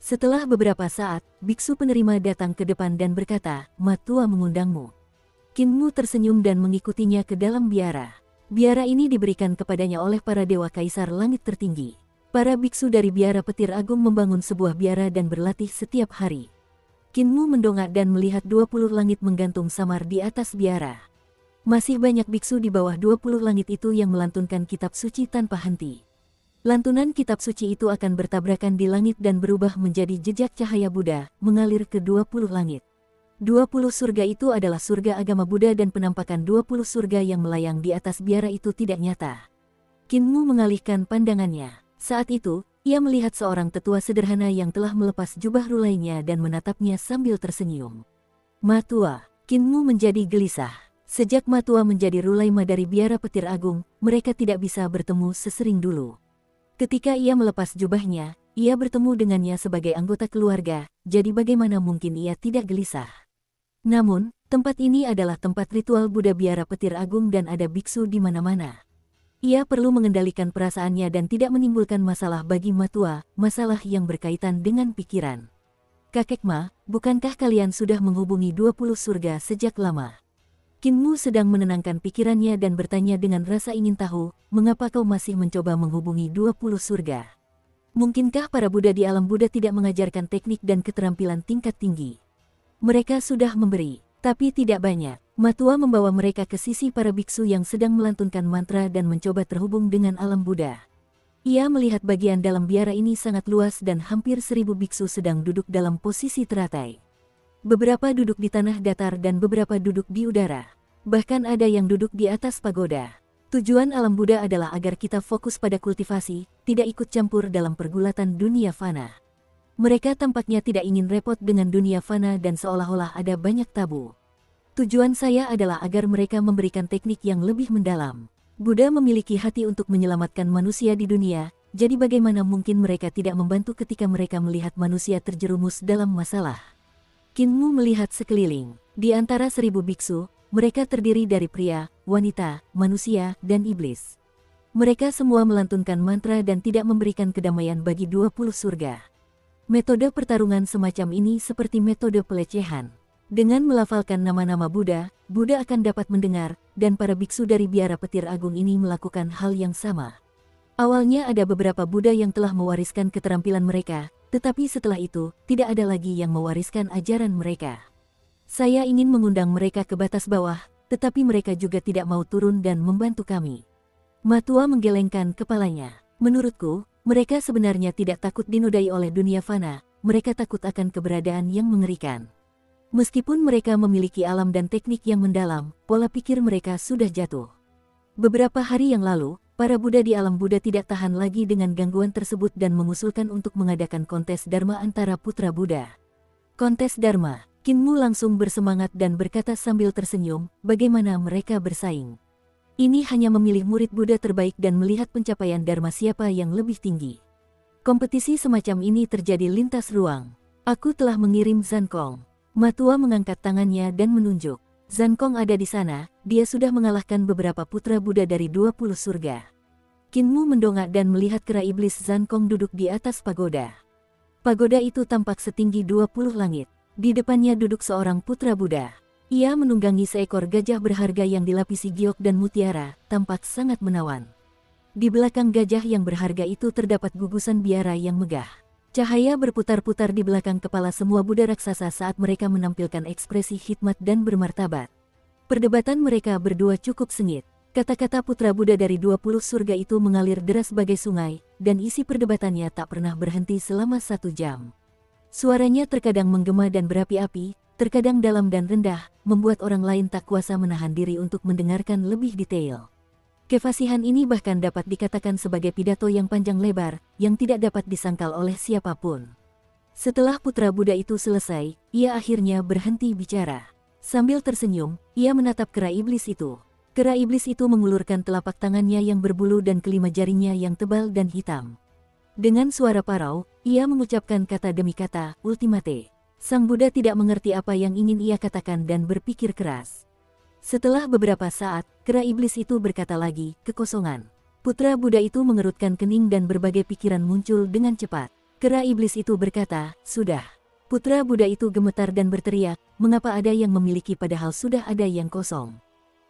Setelah beberapa saat, biksu penerima datang ke depan dan berkata, Matua mengundangmu. Kinmu tersenyum dan mengikutinya ke dalam biara. Biara ini diberikan kepadanya oleh para dewa kaisar langit tertinggi. Para biksu dari biara petir agung membangun sebuah biara dan berlatih setiap hari. Kinmu mendongak dan melihat 20 langit menggantung samar di atas biara. Masih banyak biksu di bawah 20 langit itu yang melantunkan kitab suci tanpa henti. Lantunan kitab suci itu akan bertabrakan di langit dan berubah menjadi jejak cahaya Buddha, mengalir ke 20 langit. 20 surga itu adalah surga agama Buddha dan penampakan 20 surga yang melayang di atas biara itu tidak nyata. Kinmu mengalihkan pandangannya. Saat itu, ia melihat seorang tetua sederhana yang telah melepas jubah rulainya dan menatapnya sambil tersenyum. Matua, Kinmu menjadi gelisah. Sejak Matua menjadi rulaima dari biara petir agung, mereka tidak bisa bertemu sesering dulu. Ketika ia melepas jubahnya, ia bertemu dengannya sebagai anggota keluarga, jadi bagaimana mungkin ia tidak gelisah? Namun, tempat ini adalah tempat ritual Buddha biara petir agung dan ada biksu di mana-mana. Ia perlu mengendalikan perasaannya dan tidak menimbulkan masalah bagi Matua, masalah yang berkaitan dengan pikiran. Kakek Ma, bukankah kalian sudah menghubungi 20 surga sejak lama? Kinmu sedang menenangkan pikirannya dan bertanya dengan rasa ingin tahu, mengapa kau masih mencoba menghubungi 20 surga? Mungkinkah para Buddha di alam Buddha tidak mengajarkan teknik dan keterampilan tingkat tinggi? Mereka sudah memberi, tapi tidak banyak. Matua membawa mereka ke sisi para biksu yang sedang melantunkan mantra dan mencoba terhubung dengan alam Buddha. Ia melihat bagian dalam biara ini sangat luas dan hampir 1000 biksu sedang duduk dalam posisi teratai. Beberapa duduk di tanah datar dan beberapa duduk di udara. Bahkan ada yang duduk di atas pagoda. Tujuan alam Buddha adalah agar kita fokus pada kultivasi, tidak ikut campur dalam pergulatan dunia fana. Mereka tampaknya tidak ingin repot dengan dunia fana dan seolah-olah ada banyak tabu. Tujuan saya adalah agar mereka memberikan teknik yang lebih mendalam. Buddha memiliki hati untuk menyelamatkan manusia di dunia, jadi bagaimana mungkin mereka tidak membantu ketika mereka melihat manusia terjerumus dalam masalah? Kinmu melihat sekeliling. Di antara 1000 biksu, mereka terdiri dari pria, wanita, manusia, dan iblis. Mereka semua melantunkan mantra dan tidak memberikan kedamaian bagi 20 surga. Metode pertarungan semacam ini seperti metode pelecehan. Dengan melafalkan nama-nama Buddha, Buddha akan dapat mendengar, dan para biksu dari biara petir agung ini melakukan hal yang sama. Awalnya ada beberapa Buddha yang telah mewariskan keterampilan mereka, tetapi setelah itu, tidak ada lagi yang mewariskan ajaran mereka. Saya ingin mengundang mereka ke batas bawah, tetapi mereka juga tidak mau turun dan membantu kami. Matua menggelengkan kepalanya. Menurutku, mereka sebenarnya tidak takut dinodai oleh dunia fana, mereka takut akan keberadaan yang mengerikan. Meskipun mereka memiliki alam dan teknik yang mendalam, pola pikir mereka sudah jatuh. Beberapa hari yang lalu, para Buddha di alam Buddha tidak tahan lagi dengan gangguan tersebut dan mengusulkan untuk mengadakan kontes Dharma antara putra Buddha. Kontes Dharma, Kinmu langsung bersemangat dan berkata sambil tersenyum, bagaimana mereka bersaing. Ini hanya memilih murid Buddha terbaik dan melihat pencapaian Dharma siapa yang lebih tinggi. Kompetisi semacam ini terjadi lintas ruang. Aku telah mengirim Zankong. Matua mengangkat tangannya dan menunjuk. Zankong ada di sana, dia sudah mengalahkan beberapa putra Buddha dari 20 surga. Kinmu mendongak dan melihat kera iblis Zankong duduk di atas pagoda. Pagoda itu tampak setinggi 20 langit. Di depannya duduk seorang putra Buddha. Ia menunggangi seekor gajah berharga yang dilapisi giok dan mutiara, tampak sangat menawan. Di belakang gajah yang berharga itu terdapat gugusan biara yang megah. Cahaya berputar-putar di belakang kepala semua Buddha raksasa saat mereka menampilkan ekspresi hikmat dan bermartabat. Perdebatan mereka berdua cukup sengit. Kata-kata putra Buddha dari 20 surga itu mengalir deras bagai sungai, dan isi perdebatannya tak pernah berhenti selama 1 jam. Suaranya terkadang menggema dan berapi-api, terkadang dalam dan rendah, membuat orang lain tak kuasa menahan diri untuk mendengarkan lebih detail. Kefasihan ini bahkan dapat dikatakan sebagai pidato yang panjang lebar, yang tidak dapat disangkal oleh siapapun. Setelah putra Buddha itu selesai, ia akhirnya berhenti bicara. Sambil tersenyum, ia menatap kera iblis itu. Kera iblis itu mengulurkan telapak tangannya yang berbulu dan kelima jaringnya yang tebal dan hitam. Dengan suara parau, ia mengucapkan kata demi kata, ultimate. Sang Buddha tidak mengerti apa yang ingin ia katakan dan berpikir keras. Setelah beberapa saat, kera iblis itu berkata lagi, kekosongan. Putra Buddha itu mengerutkan kening dan berbagai pikiran muncul dengan cepat. Kera iblis itu berkata, sudah. Putra Buddha itu gemetar dan berteriak, mengapa ada yang memiliki padahal sudah ada yang kosong.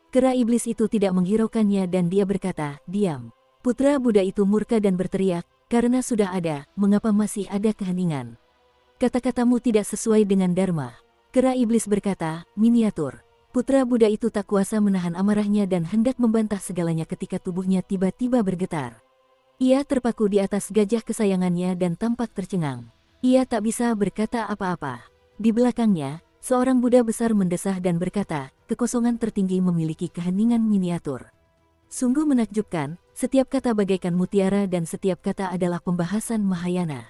Kera iblis itu tidak menghiraukannya dan dia berkata, diam. Putra Buddha itu murka dan berteriak, karena sudah ada, mengapa masih ada keheningan? Kata-katamu tidak sesuai dengan dharma. Kera iblis berkata, miniatur. Putra Buddha itu tak kuasa menahan amarahnya dan hendak membantah segalanya ketika tubuhnya tiba-tiba bergetar. Ia terpaku di atas gajah kesayangannya dan tampak tercengang. Ia tak bisa berkata apa-apa. Di belakangnya, seorang Buddha besar mendesah dan berkata, kekosongan tertinggi memiliki keheningan miniatur. Sungguh menakjubkan, setiap kata bagaikan mutiara dan setiap kata adalah pembahasan Mahayana.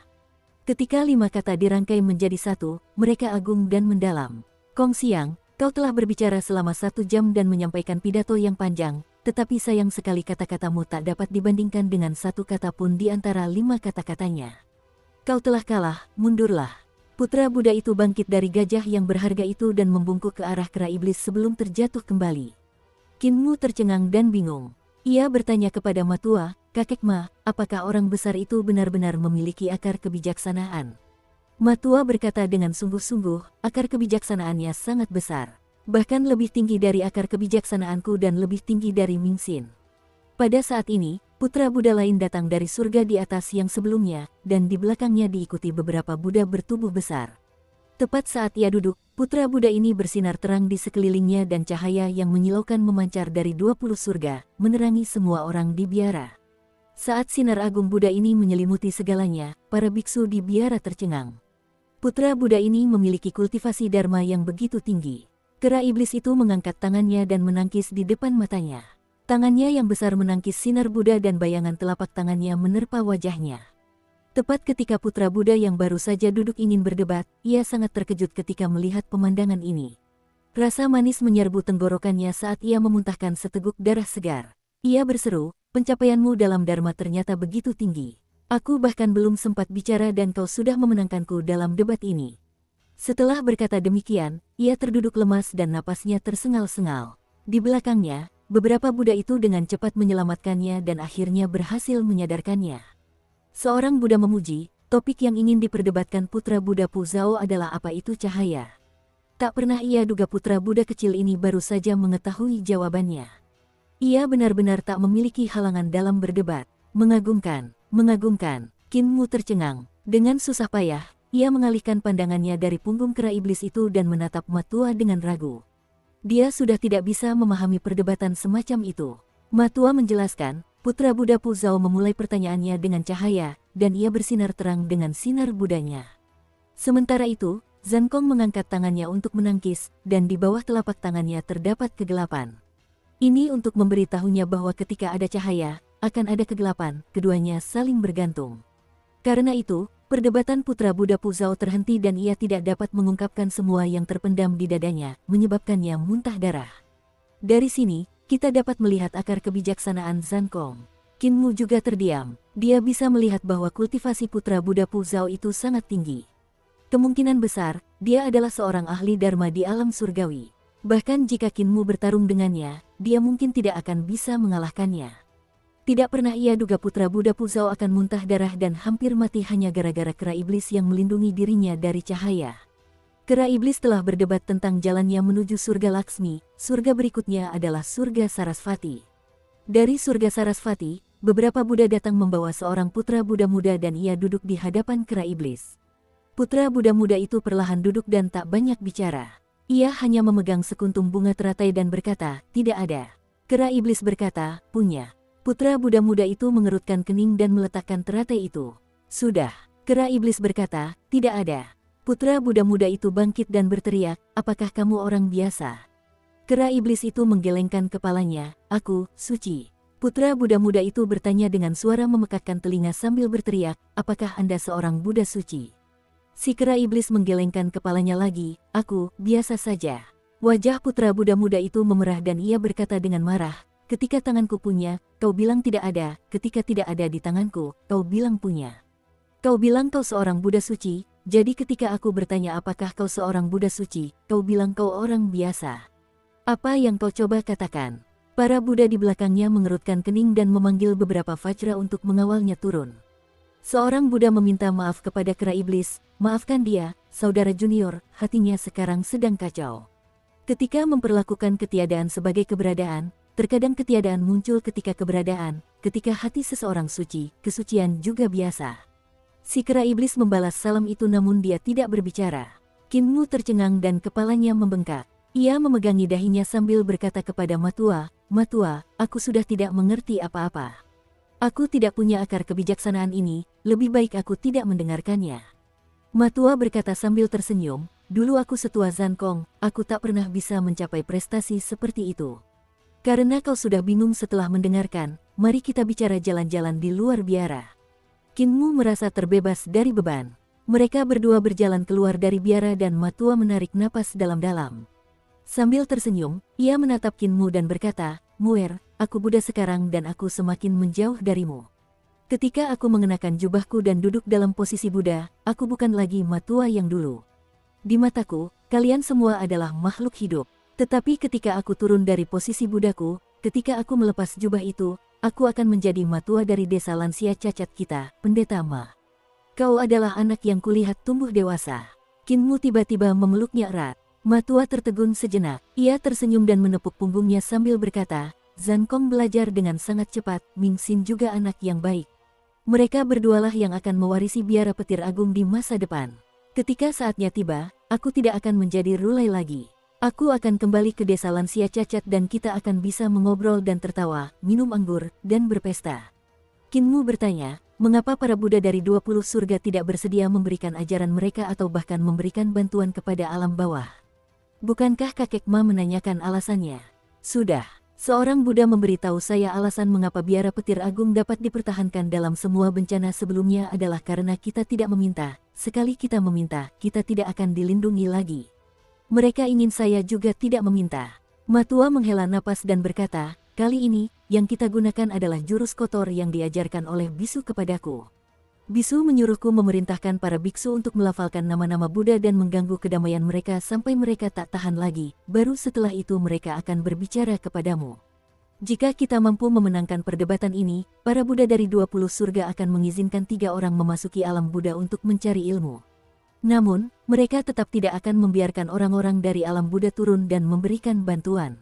Ketika 5 kata dirangkai menjadi satu, mereka agung dan mendalam. Kong Siang, kau telah berbicara selama 1 jam dan menyampaikan pidato yang panjang, tetapi sayang sekali kata-katamu tak dapat dibandingkan dengan 1 kata pun di antara 5 kata-katanya. Kau telah kalah, mundurlah. Putra Buddha itu bangkit dari gajah yang berharga itu dan membungkuk ke arah kera iblis sebelum terjatuh kembali. Kinmu tercengang dan bingung. Ia bertanya kepada Matua, kakek Ma, apakah orang besar itu benar-benar memiliki akar kebijaksanaan? Matua berkata dengan sungguh-sungguh, akar kebijaksanaannya sangat besar. Bahkan lebih tinggi dari akar kebijaksanaanku dan lebih tinggi dari Mingxin. Pada saat ini, putra Buddha lain datang dari surga di atas yang sebelumnya, dan di belakangnya diikuti beberapa Buddha bertubuh besar. Tepat saat ia duduk, putra Buddha ini bersinar terang di sekelilingnya dan cahaya yang menyilaukan memancar dari 20 surga, menerangi semua orang di biara. Saat sinar agung Buddha ini menyelimuti segalanya, para biksu di biara tercengang. Putra Buddha ini memiliki kultivasi dharma yang begitu tinggi. Kera iblis itu mengangkat tangannya dan menangkis di depan matanya. Tangannya yang besar menangkis sinar Buddha dan bayangan telapak tangannya menerpa wajahnya. Tepat ketika putra Buddha yang baru saja duduk ingin berdebat, ia sangat terkejut ketika melihat pemandangan ini. Rasa manis menyerbu tenggorokannya saat ia memuntahkan seteguk darah segar. Ia berseru, pencapaianmu dalam dharma ternyata begitu tinggi. Aku bahkan belum sempat bicara dan kau sudah memenangkanku dalam debat ini. Setelah berkata demikian, ia terduduk lemas dan napasnya tersengal-sengal. Di belakangnya, beberapa Buddha itu dengan cepat menyelamatkannya dan akhirnya berhasil menyadarkannya. Seorang Buddha memuji, topik yang ingin diperdebatkan putra Buddha Pu Zhao adalah apa itu cahaya. Tak pernah ia duga putra Buddha kecil ini baru saja mengetahui jawabannya. Ia benar-benar tak memiliki halangan dalam berdebat. Mengagumkan, mengagumkan. Kinmu tercengang. Dengan susah payah, ia mengalihkan pandangannya dari punggung kera iblis itu dan menatap Matua dengan ragu. Dia sudah tidak bisa memahami perdebatan semacam itu. Matua menjelaskan, putra Buddha Pu Zhao memulai pertanyaannya dengan cahaya, dan ia bersinar terang dengan sinar Budanya. Sementara itu, Zankong mengangkat tangannya untuk menangkis, dan di bawah telapak tangannya terdapat kegelapan. Ini untuk memberitahunya bahwa ketika ada cahaya, akan ada kegelapan, keduanya saling bergantung. Karena itu, perdebatan putra Buddha Pu Zhao terhenti dan ia tidak dapat mengungkapkan semua yang terpendam di dadanya, menyebabkannya muntah darah. Dari sini, kita dapat melihat akar kebijaksanaan Zankong. Kinmu juga terdiam. Dia bisa melihat bahwa kultivasi putra Buddha Pu Zhao itu sangat tinggi. Kemungkinan besar, dia adalah seorang ahli dharma di alam surgawi. Bahkan jika Kinmu bertarung dengannya, dia mungkin tidak akan bisa mengalahkannya. Tidak pernah ia duga putra Buddha Pu Zhao akan muntah darah dan hampir mati hanya gara-gara kera iblis yang melindungi dirinya dari cahaya. Kera iblis telah berdebat tentang jalannya menuju surga Laksmi, surga berikutnya adalah surga Sarasvati. Dari surga Sarasvati, beberapa Buddha datang membawa seorang putra Buddha muda dan ia duduk di hadapan kera iblis. Putra Buddha muda itu perlahan duduk dan tak banyak bicara. Ia hanya memegang sekuntum bunga teratai dan berkata, tidak ada. Kera iblis berkata, punya. Putra Buddha muda itu mengerutkan kening dan meletakkan teratai itu. Sudah. Kera iblis berkata, tidak ada. Putra Buddha muda itu bangkit dan berteriak, apakah kamu orang biasa? Kera iblis itu menggelengkan kepalanya, aku, suci. Putra Buddha muda itu bertanya dengan suara memekakkan telinga sambil berteriak, apakah Anda seorang Buddha suci? Si kera iblis menggelengkan kepalanya lagi, aku, biasa saja. Wajah putra Buddha muda itu memerah dan ia berkata dengan marah, ketika tanganku punya, kau bilang tidak ada, ketika tidak ada di tanganku, kau bilang punya. Kau bilang kau seorang Buddha suci, jadi ketika aku bertanya apakah kau seorang Buddha suci, kau bilang kau orang biasa. Apa yang kau coba katakan? Para Buddha di belakangnya mengerutkan kening dan memanggil beberapa Vajra untuk mengawalnya turun. Seorang Buddha meminta maaf kepada kera iblis, maafkan dia, saudara junior, hatinya sekarang sedang kacau. Ketika memperlakukan ketiadaan sebagai keberadaan, terkadang ketiadaan muncul ketika keberadaan, ketika hati seseorang suci, kesucian juga biasa. Si kera iblis membalas salam itu namun dia tidak berbicara. Kinmu tercengang dan kepalanya membengkak. Ia memegangi dahinya sambil berkata kepada Matua, Matua, aku sudah tidak mengerti apa-apa. Aku tidak punya akar kebijaksanaan ini, lebih baik aku tidak mendengarkannya. Matua berkata sambil tersenyum, dulu aku setua Zankong, aku tak pernah bisa mencapai prestasi seperti itu. Karena kau sudah bingung setelah mendengarkan, mari kita bicara jalan-jalan di luar biara. Kinmu merasa terbebas dari beban. Mereka berdua berjalan keluar dari biara dan Matua menarik napas dalam-dalam. Sambil tersenyum, ia menatap Kinmu dan berkata, Muer, aku Buddha sekarang dan aku semakin menjauh darimu. Ketika aku mengenakan jubahku dan duduk dalam posisi Buddha, aku bukan lagi Matua yang dulu. Di mataku, kalian semua adalah makhluk hidup. Tetapi ketika aku turun dari posisi Buddhaku, ketika aku melepas jubah itu, aku akan menjadi Matua dari desa lansia cacat kita, Pendeta Ma. Kau adalah anak yang kulihat tumbuh dewasa. Kinmu tiba-tiba memeluknya erat. Matua tertegun sejenak. Ia tersenyum dan menepuk punggungnya sambil berkata, Zankong belajar dengan sangat cepat, Ming Xin juga anak yang baik. Mereka berdualah yang akan mewarisi biara petir agung di masa depan. Ketika saatnya tiba, aku tidak akan menjadi rulai lagi. Aku akan kembali ke desa lansia cacat dan kita akan bisa mengobrol dan tertawa, minum anggur, dan berpesta. Kinmu bertanya, mengapa para Buddha dari 20 surga tidak bersedia memberikan ajaran mereka atau bahkan memberikan bantuan kepada alam bawah? Bukankah kakek Ma menanyakan alasannya? Sudah, seorang Buddha memberitahu saya alasan mengapa biara petir agung dapat dipertahankan dalam semua bencana sebelumnya adalah karena kita tidak meminta. Sekali kita meminta, kita tidak akan dilindungi lagi. Mereka ingin saya juga tidak meminta. Matua menghela napas dan berkata, kali ini, yang kita gunakan adalah jurus kotor yang diajarkan oleh bisu kepadaku. Bisu menyuruhku memerintahkan para biksu untuk melafalkan nama-nama Buddha dan mengganggu kedamaian mereka sampai mereka tak tahan lagi, baru setelah itu mereka akan berbicara kepadamu. Jika kita mampu memenangkan perdebatan ini, para Buddha dari 20 surga akan mengizinkan 3 orang memasuki alam Buddha untuk mencari ilmu. Namun, mereka tetap tidak akan membiarkan orang-orang dari alam Buddha turun dan memberikan bantuan.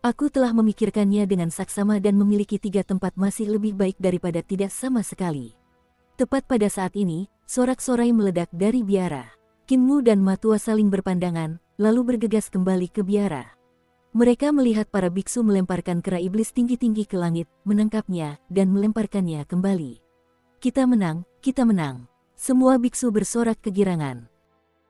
Aku telah memikirkannya dengan saksama dan memiliki 3 tempat masih lebih baik daripada tidak sama sekali. Tepat pada saat ini, sorak-sorai meledak dari biara. Kinmu dan Matua saling berpandangan, lalu bergegas kembali ke biara. Mereka melihat para biksu melemparkan kera iblis tinggi-tinggi ke langit, menangkapnya, dan melemparkannya kembali. Kita menang, kita menang. Semua biksu bersorak kegirangan.